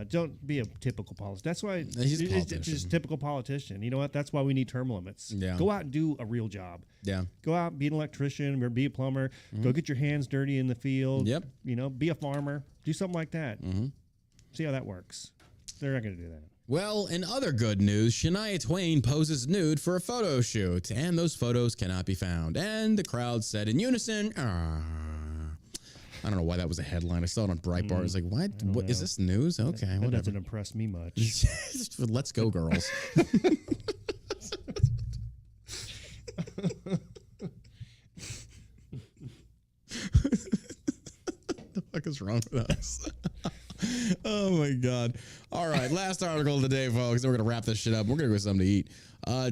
Don't be a typical politician. That's why he's it's just typical politician. You know what? That's why we need term limits. Yeah. Go out and do a real job. Yeah. Go out and be an electrician or be a plumber. Go get your hands dirty in the field. Yep. Be a farmer. Do something like that. See how that works. They're not going to do that. Well, in other good news, Shania Twain poses nude for a photo shoot, and those photos cannot be found. And the crowd said in unison, I don't know why that was a headline. I saw it on Breitbart. It's like, what? What is this news? Okay, that whatever. Doesn't impress me much. Let's go, girls. What the fuck is wrong with us? Oh my God. All right. Last article of the day, folks. Then we're going to wrap this shit up. We're going to go get something to eat.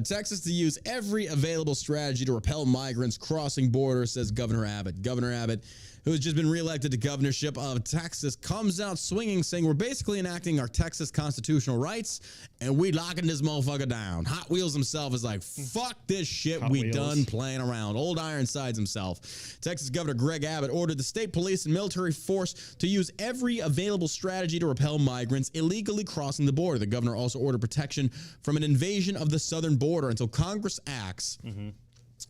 Texas to use every available strategy to repel migrants crossing borders, says Governor Abbott. Governor Abbott, who has just been reelected to governorship of Texas, comes out swinging, saying we're basically enacting our Texas constitutional rights and we locking this motherfucker down. Hot Wheels himself is like, fuck this shit. We done playing around. Old Ironsides himself. Texas Governor Greg Abbott ordered the state police and military force to use every available strategy to repel migrants illegally crossing the border. The governor also ordered protection from an invasion of the southern border until Congress acts.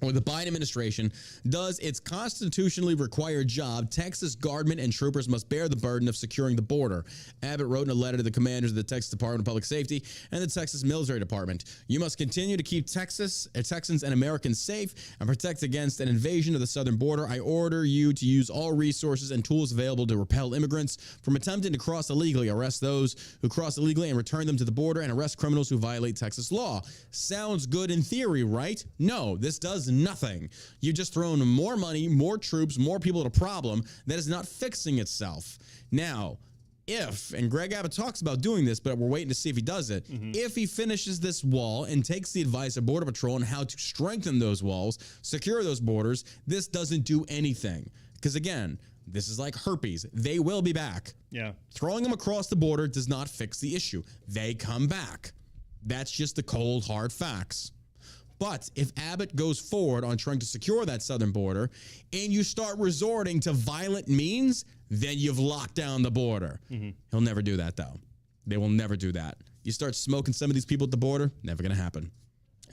Or the Biden administration does its constitutionally required job. Texas guardmen and troopers must bear the burden of securing the border. Abbott wrote in a letter to the commanders of the Texas Department of Public Safety and the Texas Military Department. You must continue to keep Texans and Americans safe and protect against an invasion of the southern border. I order you to use all resources and tools available to repel immigrants from attempting to cross illegally, arrest those who cross illegally and return them to the border, and arrest criminals who violate Texas law. Sounds good in theory, right? No, this does nothing. You're just throwing more money, more troops, more people at a problem that is not fixing itself. Now, and Greg Abbott talks about doing this, but we're waiting to see if he does it. If he finishes this wall and takes the advice of Border Patrol on how to strengthen those walls, secure those borders, this doesn't do anything. Because again, this is like herpes. They will be back. Yeah. Throwing them across the border does not fix the issue. They come back. That's just the cold, hard facts. But if Abbott goes forward on trying to secure that southern border and you start resorting to violent means, then you've locked down the border. He'll never do that, though. They will never do that. You start smoking some of these people at the border, never going to happen.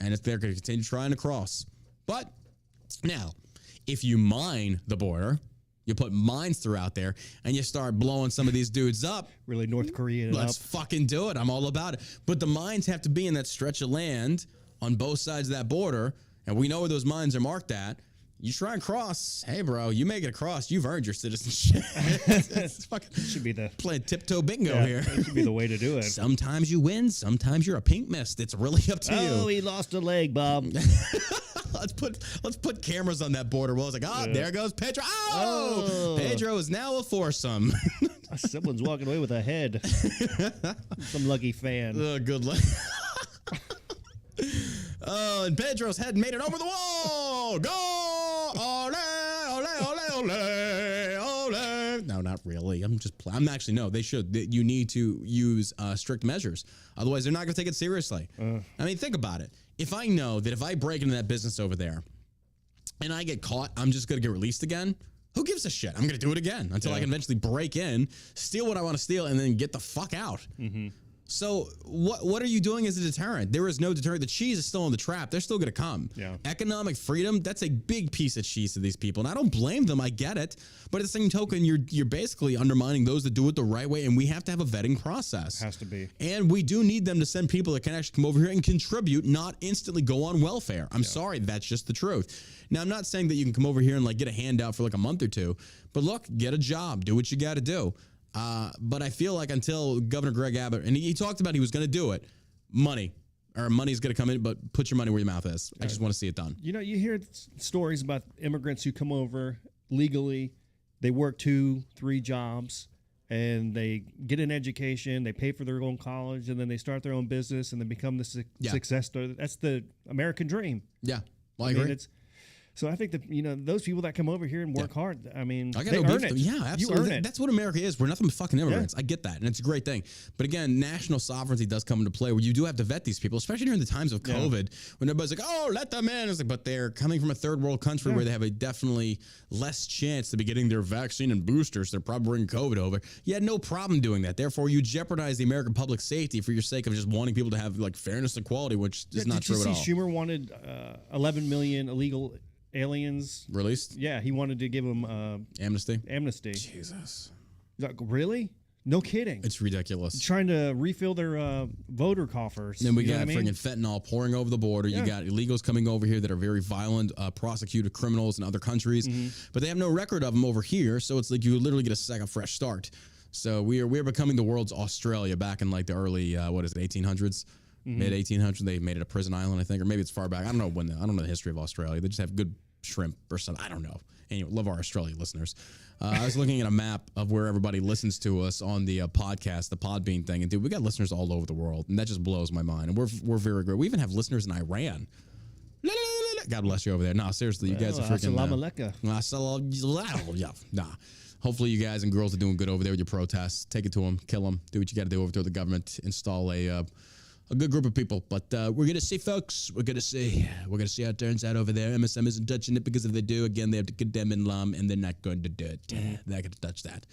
And if they're going to continue trying to cross. But now, if you mine the border, you put mines throughout there, and you start blowing some of these dudes up. Really North Korea. Let's fucking do it. I'm all about it. But the mines have to be in that stretch of land on both sides of that border, and we know where those mines are marked at. You try and cross, hey, bro, you make it across, you've earned your citizenship. It's fucking should be the playing tiptoe bingo here. That should be the way to do it. Sometimes you win, sometimes you're a pink mist. It's really up to you. Oh, he lost a leg, Bob. Let's put cameras on that border. Well, it's like, there goes Pedro. Oh, Pedro is now a foursome. Someone's walking away with a head. Some lucky fan. Oh, good luck. Oh, and Pedro's head made it over the wall. Go! Ole, ole, ole, ole, ole. No, not really. I'm actually, no, they should. You need to use strict measures. Otherwise, they're not going to take it seriously. I mean, think about it. If I know that if I break into that business over there and I get caught, I'm just going to get released again. Who gives a shit? I'm going to do it again until I can eventually break in, steal what I want to steal, and then get the fuck out. So what are you doing as a deterrent? There is no deterrent. The cheese is still in the trap. They're still going to come. Yeah. Economic freedom, that's a big piece of cheese to these people. And I don't blame them. I get it. But at the same token, you're basically undermining those that do it the right way. And we have to have a vetting process. It has to be. And we do need them to send people that can actually come over here and contribute, not instantly go on welfare. I'm sorry. That's just the truth. Now, I'm not saying that you can come over here and like get a handout for like a month or two. But look, get a job. Do what you got to do. But I feel like until Governor Greg Abbott, and he talked about he was going to do it, money's going to come in, but put your money where your mouth is. I just want to see it done. You know, you hear stories about immigrants who come over legally, they work 2-3 jobs, and they get an education, they pay for their own college, and then they start their own business, and they become the success story. That's the American dream. Yeah, well, I agree. So I think that, those people that come over here and work hard, I mean, I they earn it. Yeah, absolutely. You earn it. That's what America is. We're nothing but fucking immigrants. I get that, and it's a great thing. But again, national sovereignty does come into play where you do have to vet these people, especially during the times of COVID, when everybody's like, oh, let them in. It's like, but they're coming from a third world country where they have a definitely less chance to be getting their vaccine and boosters. They're probably bringing COVID over. You had no problem doing that. Therefore, you jeopardize the American public safety for your sake of just wanting people to have like fairness and equality, which is not true at all. Did you see Schumer wanted 11 million illegal aliens released? Yeah, he wanted to give them amnesty. Jesus. He's like, really? No kidding. It's ridiculous. Trying to refill their voter coffers. Then we got friggin' fentanyl pouring over the border. You got illegals coming over here that are very violent, prosecuted criminals in other countries, but they have no record of them over here. So it's like you literally get a second fresh start. So we're becoming the world's Australia back in like the early 1800s. Mid 1800s, they made it a prison island, I think, or maybe it's far back. I don't know the history of Australia. They just have good shrimp or something. I don't know. Anyway, love our Australian listeners. I was looking at a map of where everybody listens to us on the podcast, the Podbean thing, and dude, we got listeners all over the world, and that just blows my mind. And we're very great. We even have listeners in Iran. God bless you over there. No, seriously, you guys are freaking. Nah. Hopefully, you guys and girls are doing good over there with your protests. Take it to them, kill them, do what you got to do over to the government, install a good group of people. But we're gonna see, folks. We're gonna see how it turns out over there. MSM isn't touching it because if they do, again, they have to condemn Islam, and they're not going to do it. They're not going to touch that.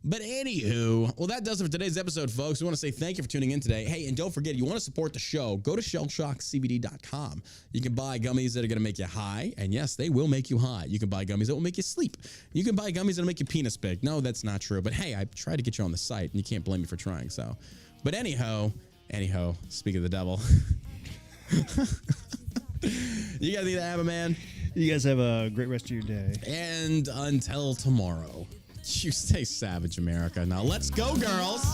But anywho, well, that does it for today's episode, folks. We want to say thank you for tuning in today. Hey, and don't forget, you want to support the show, go to shellshockcbd.com. You can buy gummies that are going to make you high, and yes, they will make you high. You can buy gummies that will make you sleep. You can buy gummies that will make your penis big. No, that's not true. But hey, I tried to get you on the site, and you can't blame me for trying. So, but anyhow, speak of the devil. You guys need to have a man. You guys have a great rest of your day. And until tomorrow. You stay savage, America. Now let's go, girls.